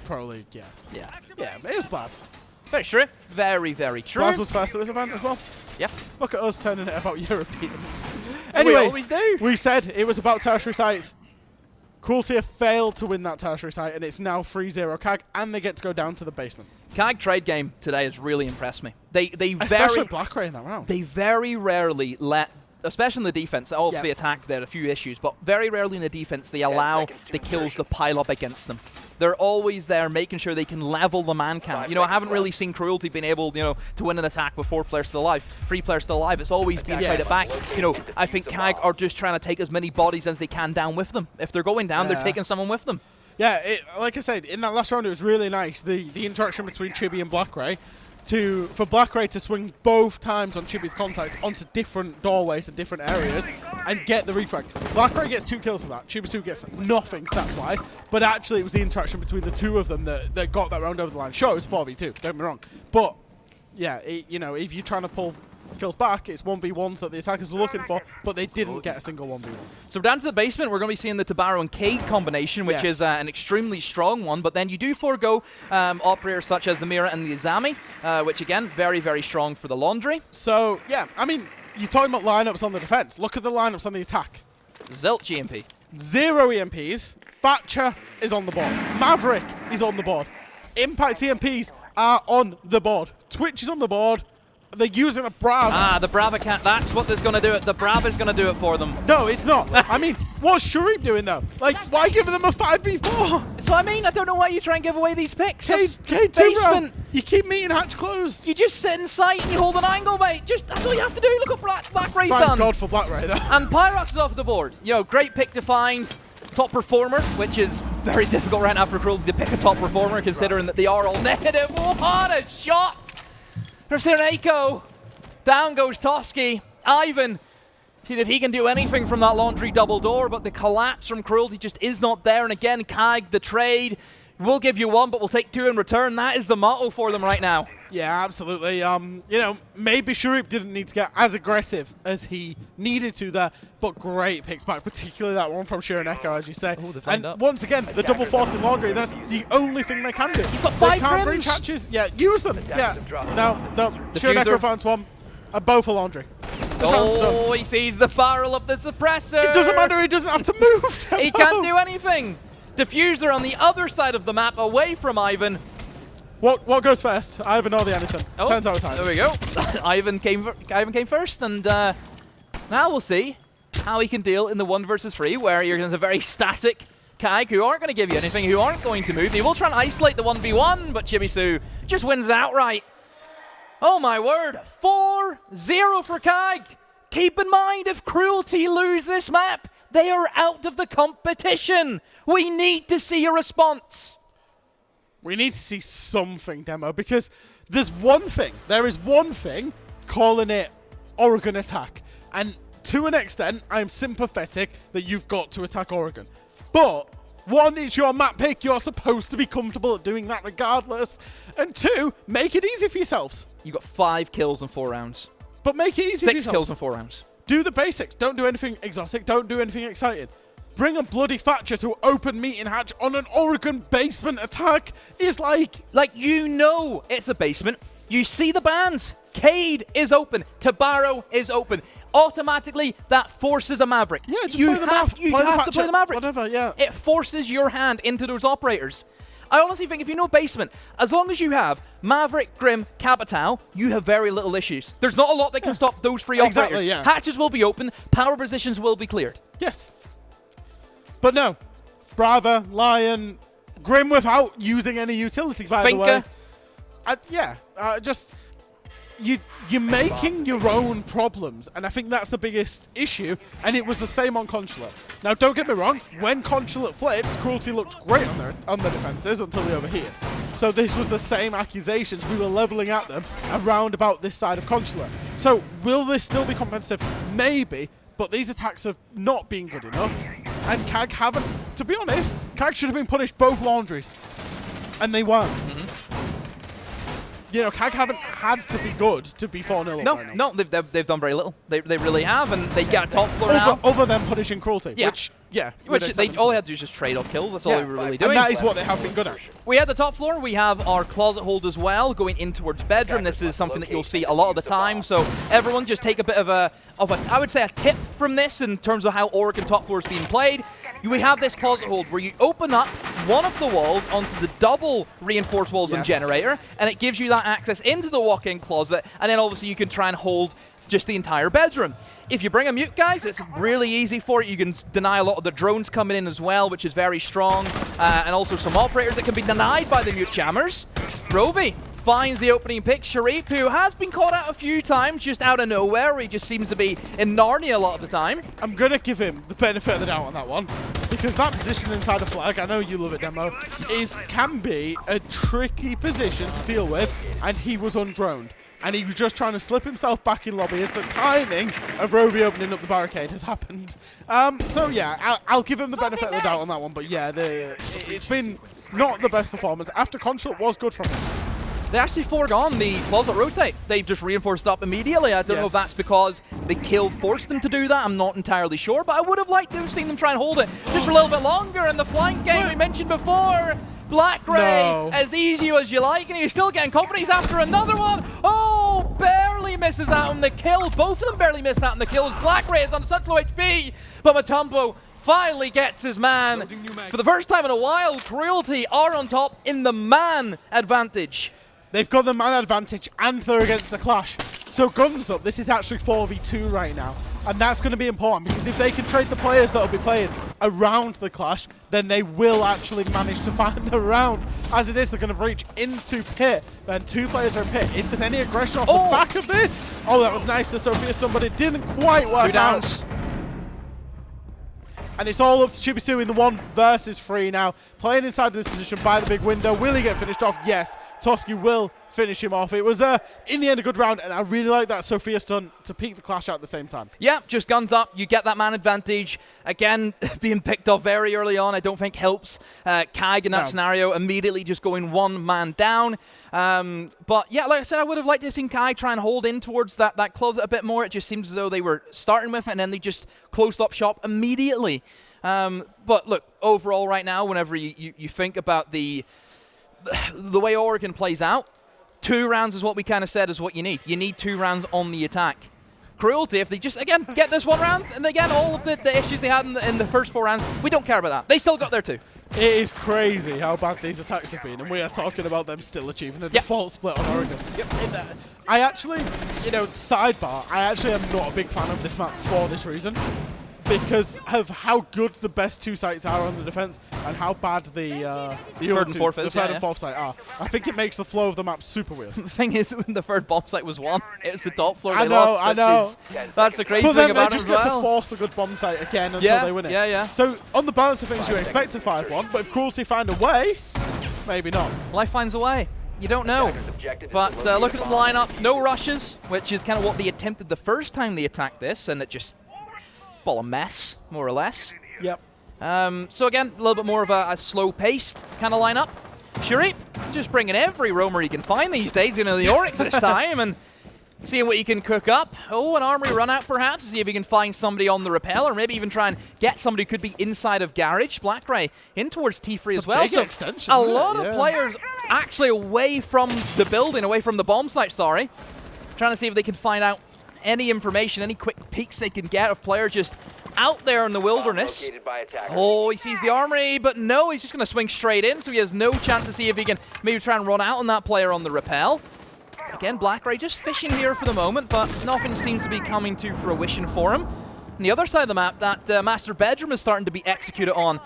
Pro League, yeah. Yeah, it was Blaz. Very true. Very, very true. Blaz was first at this event as well. Yep. Look at us turning it about Europeans. Anyway, we always do. We said it was about tertiary sites. Cruelty have failed to win that tertiary site, and it's now 3-0 CAG, and they get to go down to the basement. CAG trade game today has really impressed me. Especially Black Ray in that round. They very rarely let, especially in the defense, obviously attack, there are a few issues, but very rarely in the defense they allow the kills to pile up against them. They're always there making sure they can level the man count. I haven't really seen Cruelty being able, to win an attack with 4 players still alive, 3 players still alive. It's always been traded back. I think CAG are just trying to take as many bodies as they can down with them. If they're going down, they're taking someone with them. Yeah, like I said, in that last round, it was really nice. The interaction between Chibi and Black Ray, for Black Ray to swing both times on Chibi's contact onto different doorways and different areas and get the refrag. Black Ray gets 2 kills for that. Chibisu gets nothing stats-wise, but actually it was the interaction between the two of them that got that round over the line. Sure, it was 4v2, don't get me wrong. But, yeah, if you're trying to pull kills back, it's 1v1s that the attackers were looking for, but they didn't get a single 1v1. So down to the basement, we're going to be seeing the Tabaro and Cade combination, which is an extremely strong one, but then you do forego operators such as the Mira and the Izami, which again, very, very strong for the laundry. So, yeah, you're talking about lineups on the defense. Look at the lineups on the attack. Zilch EMP. 0 EMPs. Thatcher is on the board. Maverick is on the board. Impact EMPs are on the board. Twitch is on the board. They're using a Brav. Ah, the Brava can't. That's what is going to do it. The Brava is going to do it for them. No, it's not. I mean, what's Sharif doing though? Like, why give them a 5v4? So I mean, I don't know why you try and give away these picks. K2, Basement. bro. You keep meeting hatch closed. You just sit in sight and you hold an angle, mate. That's all you have to do. Look what Black Ray's Thank done. God for Black Ray though. And Pyrox is off the board. Great pick to find. Top performer, which is very difficult right now for Cruelty to pick a top performer, considering that they are all negative. What a shot! There's Eiko. Down goes Toski. Ivan, see if he can do anything from that laundry double door, but the collapse from Cruelty just is not there. And again, CAG, the trade, we'll give you one, but we'll take two in return. That is the motto for them right now. Yeah, absolutely. Maybe Sharif didn't need to get as aggressive as he needed to there, but great picks back, particularly that one from Sharon Echo, as you say. And once again, the double force in laundry, that's the only thing they can do. You've got they 5 can't rims. reach hatches. Yeah, use them. Yeah. No. Sharon Echo finds one. Both are laundry. Oh, he sees the barrel of the suppressor. It doesn't matter, he doesn't have to move. He can't do anything. Diffuser on the other side of the map, away from Ivan. What goes first? Ivan or the Anderson? Oh, turns out it's Ivan. There we go. Ivan came first, and now we'll see how he can deal in the 1 versus 3, where you're against a very static CAG who aren't going to give you anything, who aren't going to move. He will try and isolate the 1v1, but Chibisu just wins it outright. Oh my word, 4-0 for CAG. Keep in mind, if Cruelty lose this map, they are out of the competition. We need to see a response. We need to see something, Demo, because there is one thing calling it Oregon attack. And to an extent, I'm sympathetic that you've got to attack Oregon. But one, it's your map pick. You're supposed to be comfortable at doing that regardless. And two, make it easy for yourselves. You got 5 kills in 4 rounds. But make it easy for yourselves. 6 kills in 4 rounds. Do the basics. Don't do anything exotic. Don't do anything exciting. Bring a bloody Thatcher to open meeting hatch on an Oregon basement attack is like... it's a basement. You see the bans. Cade is open. Tabaro is open. Automatically, that forces a Maverick. Yeah, just play them off. You have to play the Maverick. Whatever, yeah. It forces your hand into those operators. I honestly think if you know basement, as long as you have Maverick, Grim, Capital, you have very little issues. There's not a lot that can stop those 3 operators. Yeah. Hatches will be open. Power positions will be cleared. Yes. But no, Brava, Lion, Grim without using any utility, by the way. You're making your own problems, and I think that's the biggest issue, and it was the same on Consulate. Now, don't get me wrong, when Consulate flipped, Cruelty looked great on the defenses until they overheated. So this was the same accusations we were leveling at them around about this side of Consulate. So will this still be competitive? Maybe, but these attacks have not been good enough. And CAG haven't, to be honest, CAG should have been punished both laundries. And they weren't. CAG haven't had to be good to be 4-0 up right now. No, they've done very little. They really have, and they get a top floor now. Other than punishing Cruelty, which all they had to do is just trade off kills. That's all they were really doing. And that is what they have been good at. We had the top floor. We have our closet hold as well, going in towards bedroom. This is something that you'll see a lot of the time. So everyone just take a bit of a I would say a tip from this in terms of how Oregon top floor is being played. We have this closet hold where you open up one of the walls onto the double reinforced walls and generator, and it gives you that access into the walk-in closet, and then obviously you can try and hold just the entire bedroom. If you bring a mute, guys, it's really easy for it. You can deny a lot of the drones coming in as well, which is very strong, and also some operators that can be denied by the mute jammers. Rovi finds the opening pick. Sharif, who has been caught out a few times just out of nowhere, where he just seems to be in Narnia a lot of the time. I'm going to give him the benefit of the doubt on that one, because that position inside a flag, I know you love it, Demo, can be a tricky position to deal with, and he was undroned. And he was just trying to slip himself back in lobby as the timing of Rovi opening up the barricade has happened. So yeah, I'll give him the benefit of the doubt on that one, but yeah, it's been not the best performance. After Consulate was good from him. They actually foregone the closet rotate. They just reinforced up immediately. I don't know if that's because the kill forced them to do that. I'm not entirely sure, but I would have liked to have seen them try and hold it just for a little bit longer. And the flank game we mentioned before, Black Ray, as easy as you like, and he's still getting confidence after another one. Oh, barely misses out on the kill. Both of them barely missed out on the kills. Black Ray is on such low HP, but Matumbo finally gets his man. For the first time in a while, Cruelty are on top in the man advantage. They've got the man advantage and they're against the clash. So guns up, this is actually 4v2 right now. And that's going to be important because if they can trade the players that will be playing around the clash, then they will actually manage to find the round. As it is, they're going to breach into pit. Then 2 players are in pit. If there's any aggression off the back of this, that was nice, the Sophia stun, but it didn't quite work out. And it's all up to Chibisu in the 1 versus 3 now. Playing inside of this position by the big window. Will he get finished off? Yes. Toski will finish him off. It was, in the end, a good round, and I really like that Sophia stun to peak the clash out at the same time. Yeah, just guns up. You get that man advantage. Again, being picked off very early on, I don't think helps CAG in that scenario. Immediately just going 1 man down. But yeah, like I said, I would have liked to have seen CAG try and hold in towards that closet a bit more. It just seems as though they were starting with it, and then they just closed up shop immediately. But look, overall right now, whenever you think about the way Oregon plays out, 2 rounds is what we kind of said is what you need. You need 2 rounds on the attack. Cruelty, if they just, again, get this 1 round, and again, all of the issues they had in the first 4 rounds, we don't care about that. They still got there too. It is crazy how bad these attacks have been, and we are talking about them still achieving a default split on Oregon. I actually, sidebar, I actually am not a big fan of this map for this reason. Because of how good the best 2 sites are on the defense and how bad the third and fourth site are. I think it makes the flow of the map super weird. The thing is, when the third bomb site was won, it's the top floor I they know, lost. I know. That's the crazy thing about it. But then they just get to force the good bomb site again until they win it. Yeah. So on the balance of things, you expect a 5-1, but if Cruelty find a way, maybe not. Life finds a way. You don't know. But look at the lineup. No rushes, which is kind of what they attempted the first time they attacked this, and it just a mess, more or less. Yep. So again, a little bit more of a slow-paced kind of lineup. Sharif just bringing every roamer he can find these days, the Oryx this time, and seeing what he can cook up. An armory run out perhaps, see if he can find somebody on the rappel, or maybe even try and get somebody who could be inside of Garage. Blackray in towards T3 as well. Big extension, a lot of players actually away from the building, away from the bomb site, sorry. Trying to see if they can find out any information, any quick peeks they can get of players just out there in the wilderness. He sees the armory, but no, he's just going to swing straight in, so he has no chance to see if he can maybe try and run out on that player on the rappel. Again, Blackray just fishing here for the moment, but nothing seems to be coming to fruition for him. On the other side of the map, that master bedroom is starting to be executed on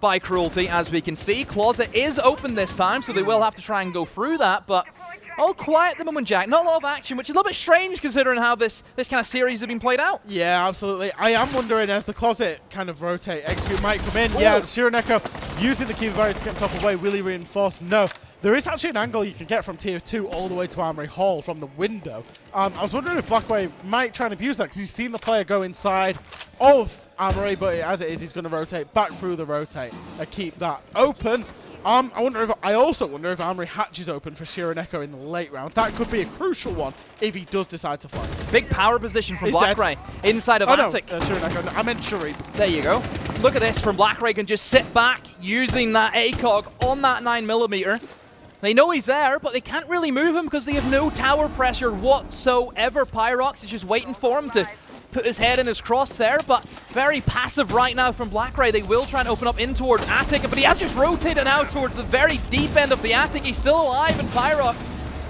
by Cruelty, as we can see. Closet is open this time, so they will have to try and go through that, but all quiet at the moment, Jack. Not a lot of action, which is a little bit strange considering how this kind of series has been played out. Yeah, absolutely. I am wondering, as the Closet kind of rotate, Execute might come in. Yeah, Shironeko using the Kiva barrier to get himself away. Will he reinforce? No. There is actually an angle you can get from Tier 2 all the way to Armory Hall from the window. I was wondering if Blackray might try and abuse that because he's seen the player go inside of Armory, but as it is, he's going to rotate back through the rotate and keep that open. I also wonder if Armory hatches open for Shironeko in the late round. That could be a crucial one if he does decide to fly. Big power position from Blackray inside of Attic. No, Shironeko. I meant Sharif. There you go. Look at this from Blackray, can just sit back using that ACOG on that 9mm. They know he's there, but they can't really move him because they have no tower pressure whatsoever. Pyrox is just waiting for him to put his head in his crosshair, but very passive right now from Blackray. They will try and open up in towards Attic, but he has just rotated out towards the very deep end of the Attic. He's still alive, and Pyrox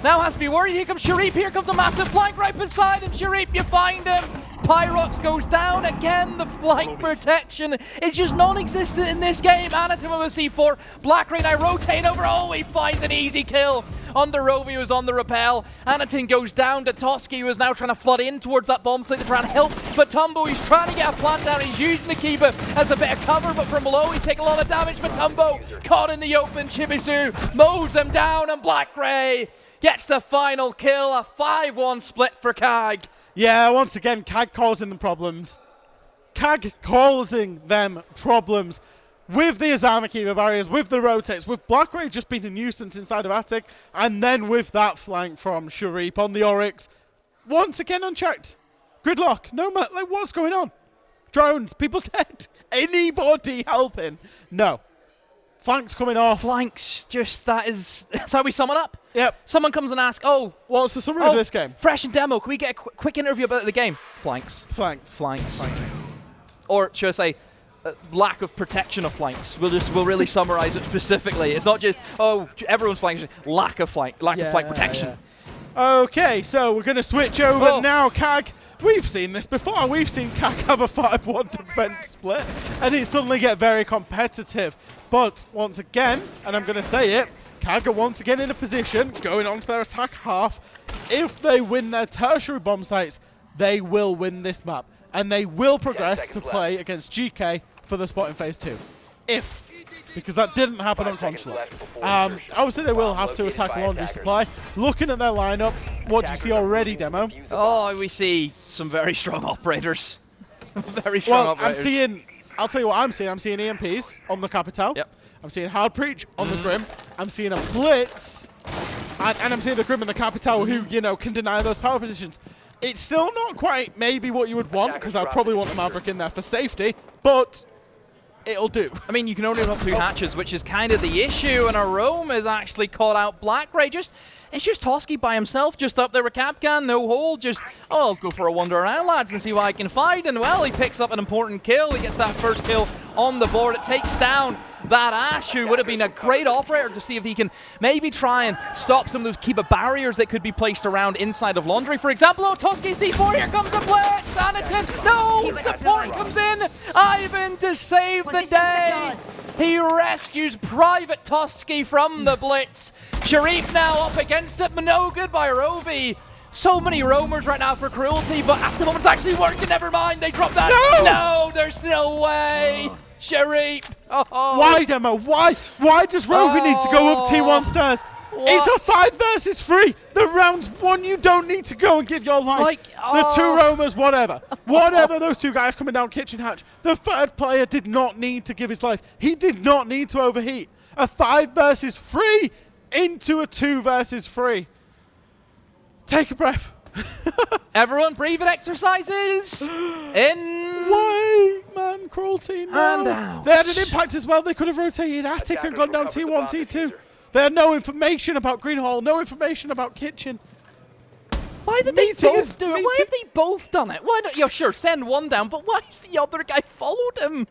now has to be worried. Here comes Sharif. Here comes a massive flank right beside him. Sharif, you find him. Pyrox goes down again. The flank protection is just non-existent in this game. Anatim of a C4. Blackray now rotate over. He finds an easy kill. Under Rovi, who's on the rappel. Anatin goes down to Toski, who is now trying to flood in towards that bomb site to try and help. But Tumbo, he's trying to get a plant down. He's using the Kiba as a bit of cover, but from below he's taking a lot of damage. But Tumbo caught in the open. Chibisu mows him down, and Blackray gets the final kill. A 5-1 split for CAG. Yeah, once again, CAG causing them problems. CAG causing them problems with the Azama Kiva barriers, with the rotates, with Blackray just being a nuisance inside of Attic, and then with that flank from Sharif on the Oryx. Once again unchecked. Gridlock. No, like, what's going on? Drones. People dead. Anybody helping? No. Flanks coming off. Flanks, that's how we sum it up. Yep. Someone comes and asks, what's the summary of this game? Fresh and demo, can we get a quick interview about the game? Flanks. Or should I say, lack of protection of flanks. We'll really summarize it specifically. It's not just, everyone's flanks, lack of flank protection. Okay, so we're going to switch over Oh. now, CAG. We've seen this before. We've seen CAG have a 5-1 defense split, and it suddenly get very competitive. But once again, and I'm going to say it, CAG are once again in a position, going on to their attack half. If they win their tertiary bomb sites, they will win this map, and they will progress to play against GK for the spot in phase 2. If, because that didn't happen on Consulate. Obviously they will have to attack Laundry Supply. Looking at their lineup, what do you see already, Demo? Oh, we see some very strong operators. Very strong Well, operators. I'll tell you what I'm seeing. I'm seeing EMPs on the Capital. Yep. I'm seeing Hard Preach on the Grim. I'm seeing a Blitz. And I'm seeing the Grim and the Capital who, you know, can deny those power positions. It's still not quite maybe what you would want, because I'd probably want the Maverick in there for safety, but it'll do. I mean, you can only run 2 hatches, which is kind of the issue, and a Rome has actually caught out Black Ray. It's just Toski by himself, just up there with Capcan, no hole, just, oh, I'll go for a wander around, lads, and see what I can find. And, well, he picks up an important kill. He gets that first kill on the board. It takes down that Ash, who would have been a great operator to see if he can maybe try and stop some of those Kiba barriers that could be placed around inside of Laundry. For example, oh, Toski C4, here comes the Blitz, Anakin, no, support comes in, Ivan to save the day. He rescues Private Toski from the Blitz. Sharif now up against it, but no good by Rovi. So many roamers right now for Cruelty, but at the moment it's actually working, never mind, they drop that. No, there's no way. Sharif. Oh. Why, Demo? Why? Why does Rovi need to go up T1 stairs? What? It's a 5 versus 3. The round's won. You don't need to go and give your life. Like, The 2 roamers, whatever. Whatever, those 2 guys coming down Kitchen Hatch. The 3rd player did not need to give his life. He did not need to overheat. A 5 versus 3 into a 2 versus 3. Take a breath. Everyone, breathing exercises. In. Why, man? Cruelty, no. And out. They had an impact as well. They could have rotated Attic and gone down T1, T2. They had no information about Green Hall, no information about Kitchen. Why did they Meeting both is do it? Why meeting. have they both done it? Why don't you, sure, send one down, but why is the other guy followed him?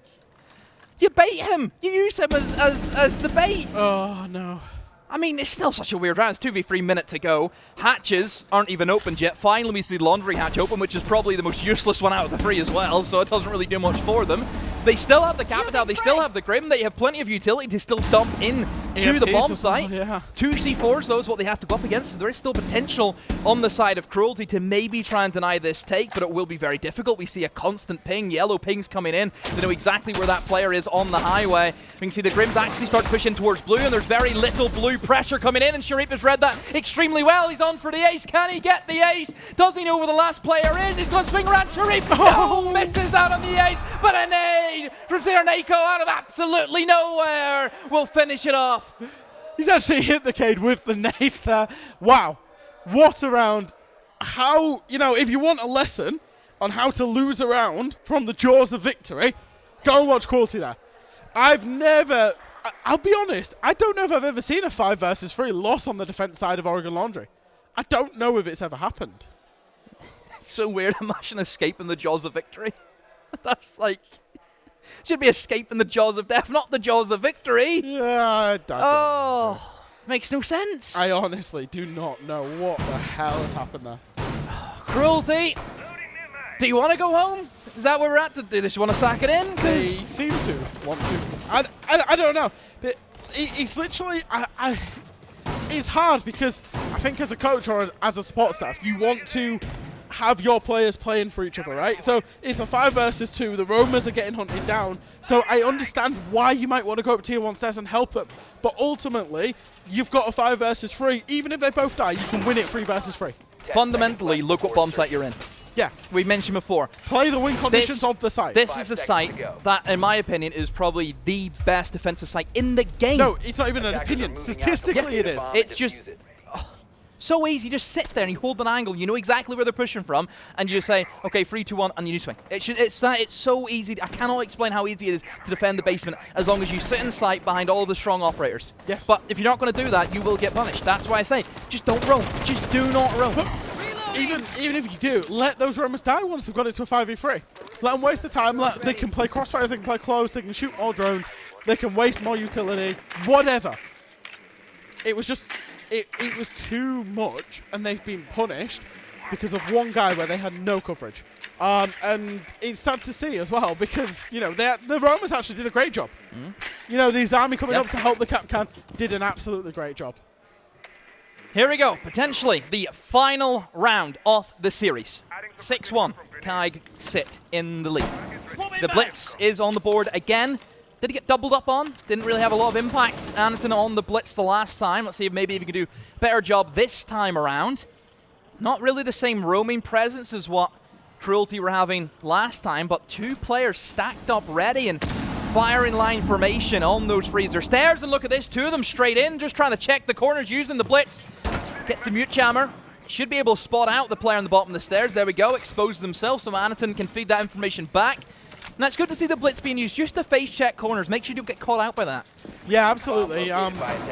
You bait him. You use him as the bait. Oh, no. I mean, it's still such a weird round. It's 2v3 minute to go. Hatches aren't even opened yet. Finally, we see the Laundry hatch open, which is probably the most useless one out of the 3 as well, so it doesn't really do much for them. They still have the Capital, they still have the Grim, they have plenty of utility to still dump in to the bomb site. Yeah. 2 C4s, though, is what they have to go up against, so there is still potential on the side of Cruelty to maybe try and deny this take, but it will be very difficult. We see a constant ping, yellow pings coming in. They know exactly where that player is on the highway. We can see the Grims actually start pushing towards blue, and there's very little blue pressure coming in, and Sharif has read that extremely well. He's on for the ace. Can he get the ace? Does he know where the last player is? He's going to swing around Sharif. No, misses out on the ace, but a nade from Cernako out of absolutely nowhere will finish it off. He's actually hit the Cade with the nade there. Wow. What a round. How, you know, if you want a lesson on how to lose a round from the jaws of victory, go and watch Cruelty there. I'll be honest, I don't know if I've ever seen a 5 versus 3 loss on the defense side of Oregon Laundry. I don't know if it's ever happened. It's so weird. Imagine escaping the jaws of victory. That's like, should be escaping the jaws of death, not the jaws of victory. Yeah, I don't know. Oh, makes no sense. I honestly do not know what the hell has happened there. Cruelty. Do you want to go home? Is that where we're at? Do you want to sack it in? They seem to want to. I don't know. But it's literally, it's hard because I think as a coach or as a support staff, you want to have your players playing for each other, right? So it's a 5 versus 2. The roamers are getting hunted down. So I understand why you might want to go up tier 1 stairs and help them. But ultimately, you've got a 5 versus 3. Even if they both die, you can win it 3 versus 3. Fundamentally, look what bomb site you're in. Yeah. We mentioned before. Play the win conditions of the site. This is a site that, in my opinion, is probably the best defensive site in the game. No, it's not even an opinion. Statistically, it is. It's just so easy. Just sit there and you hold an angle. You know exactly where they're pushing from, and you just say, "Okay, 3, 2, 1," and you swing. It's so easy. I cannot explain how easy it is to defend the basement as long as you sit in sight behind all the strong operators. Yes. But if you're not going to do that, you will get punished. That's why I say, just don't roam. Just do not roam. Even if you do, let those roamers die once they've got it to a 5v3. Let them waste the time. They can play crossfires, they can play close, they can shoot more drones, they can waste more utility, whatever. It was just it was too much, and they've been punished because of one guy where they had no coverage. And it's sad to see as well because, you know, the Romans actually did a great job. You know, these army coming up to help the Capcan did an absolutely great job. Here we go, potentially the final round of the series. 6-1, CAG sit in the lead. The Blitz is on the board again. Did he get doubled up on? Didn't really have a lot of impact. Anderson on the Blitz the last time. Let's see if maybe we can do a better job this time around. Not really the same roaming presence as what Cruelty were having last time, but two players stacked up ready and firing line formation on those freezer stairs. And look at this, two of them straight in, just trying to check the corners using the Blitz. Gets the mute jammer. Should be able to spot out the player on the bottom of the stairs. There we go, exposes themselves, so Anderson can feed that information back. And it's good to see the Blitz being used just to face check corners. Make sure you don't get caught out by that. Yeah, absolutely. You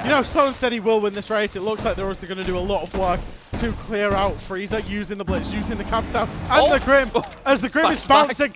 know, Slow and Steady will win this race. It looks like they're also going to do a lot of work to clear out Freezer using the Blitz, using the Captain and the Grim. As the Grim is bouncing,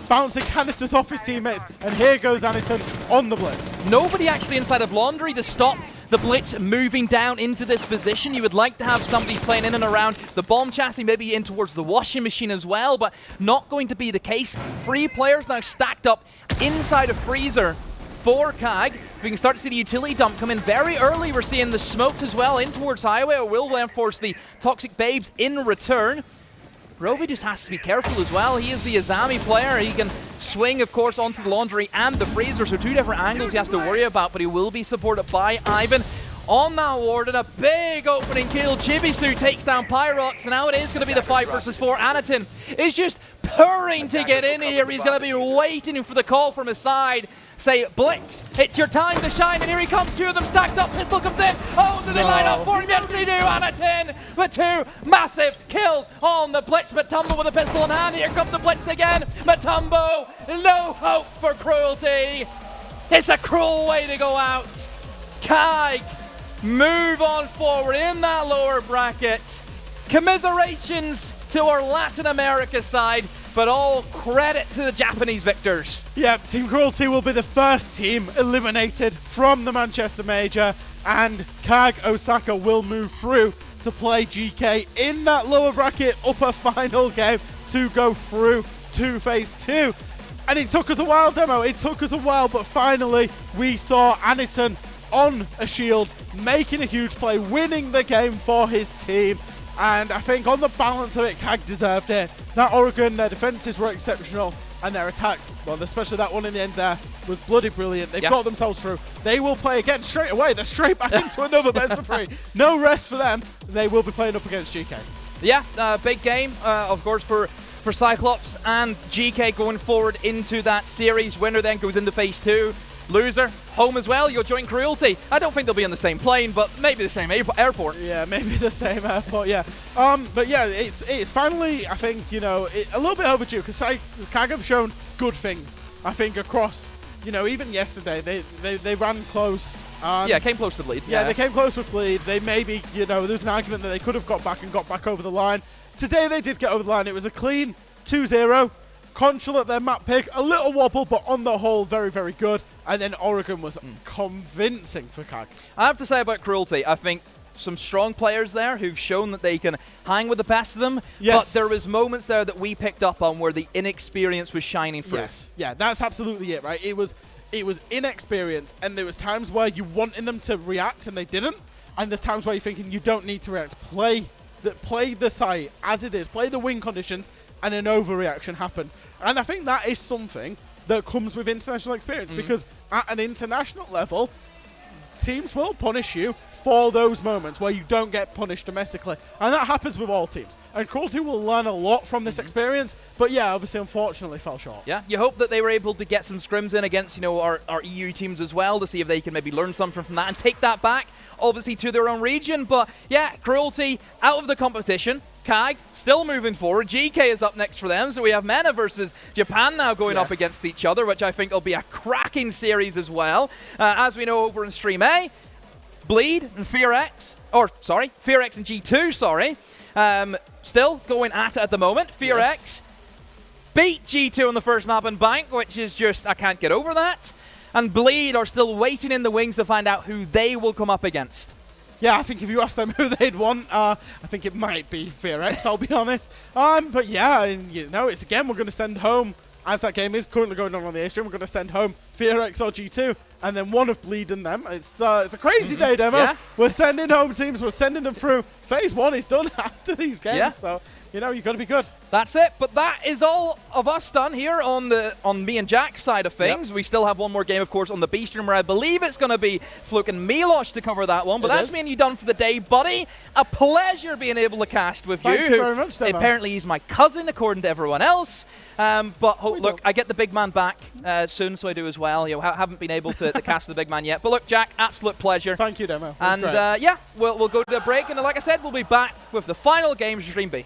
bouncing canisters off his teammates. And here goes Aniton on the Blitz. Nobody actually inside of Laundry to stop the Blitz moving down into this position. You would like to have somebody playing in and around the bomb chassis, maybe in towards the washing machine as well, but not going to be the case. 3 players now stacked up inside of Freezer for CAG. We can start to see the utility dump come in very early. We're seeing the smokes as well in towards Highway. It will then force the Toxic Babes in return. Rovi just has to be careful as well. He is the Azami player. He can swing, of course, onto the Laundry and the Freezer, so 2 different angles he has to worry about, but he will be supported by Ivan on that ward, and a big opening kill. Chibisu takes down Pyrox, and now it is going to be the 5 versus 4. Aniton is just purring to get in here. He's going to be waiting for the call from his side. Say, Blitz, it's your time to shine, and here he comes, 2 of them stacked up. Pistol comes in. Oh, do they line up for him? Yes, they do. Aniton with 2 massive kills on the Blitz. Matumbo with a pistol in hand. Here comes the Blitz again. Matumbo, no hope for Cruelty. It's a cruel way to go out. CAG move on forward in that lower bracket. Commiserations to our Latin America side, but all credit to the Japanese victors. Yeah, Team Cruelty will be the first team eliminated from the Manchester Major, and CAG Osaka will move through to play GK in that lower bracket upper final game to go through to phase 2. And it took us a while, Demo. It took us a while, but finally we saw Aniton on a shield, making a huge play, winning the game for his team. And I think on the balance of it, CAG deserved it. That Oregon, their defenses were exceptional, and their attacks, well, especially that one in the end there, was bloody brilliant. They've got themselves through. They will play again straight away. They're straight back into another best of 3. No rest for them. They will be playing up against GK. Yeah, big game, of course, for Cyclops and GK going forward into that series. Winner then goes into phase 2. Loser, home as well. You'll join Cruelty. I don't think they'll be on the same plane, but maybe the same airport. Yeah, maybe the same airport, yeah. But yeah, it's finally, I think, you know, a little bit overdue, because CAG have shown good things, I think, across, you know, even yesterday, they ran close. Yeah, came close to Bleed. Yeah, they came close with Bleed. They maybe, you know, there's an argument that they could have got back over the line. Today they did get over the line. It was a clean 2-0. Consulate, their map pick, a little wobble, but on the whole, very, very good. And then Oregon was convincing for CAG. I have to say about Cruelty, I think some strong players there who've shown that they can hang with the best of them. Yes. But there was moments there that we picked up on where the inexperience was shining through. Yes, yeah, that's absolutely it, right? It was inexperience, and there was times where you wanted them to react and they didn't. And there's times where you're thinking you don't need to react. Play the site as it is. Play the win conditions, and an overreaction happened. And I think that is something that comes with international experience, because at an international level, teams will punish you for those moments where you don't get punished domestically. And that happens with all teams. And Cruelty will learn a lot from this experience, but yeah, obviously, unfortunately, fell short. Yeah, you hope that they were able to get some scrims in against, you know, our EU teams as well, to see if they can maybe learn something from that and take that back, obviously, to their own region. But yeah, Cruelty out of the competition. CAG still moving forward. GK is up next for them, so we have MENA versus Japan now going up against each other, which I think will be a cracking series as well. As we know over in Stream A, Bleed and FearX and G2, still going at it at the moment. FearX beat G2 on the first map in Bank, which is just, I can't get over that. And Bleed are still waiting in the wings to find out who they will come up against. Yeah, I think if you ask them who they'd want, I think it might be VRX, I'll be honest. But yeah, and, you know, it's again, we're going to send home, as that game is currently going on the A stream, we're going to send home VRX or G2, and then one of bleeding them. It's a crazy day, Demo. Yeah. We're sending home teams, we're sending them through. Phase 1 is done after these games, so, you know, you've got to be good. That's it, but that is all of us done here on me and Jack's side of things. Yep. We still have one more game, of course, on the B stream, where I believe it's going to be Fluke and Milos to cover that one, but that's me and you done for the day, buddy. A pleasure being able to cast with you. Thank you very much, Demo. Apparently he's my cousin, according to everyone else. But look, I get the big man back soon, so I do as well. You know, haven't been able to cast the big man yet. But look, Jack, absolute pleasure. Thank you, Demo. And yeah, we'll go to a break, and like I said, we'll be back with the final game, Stream B.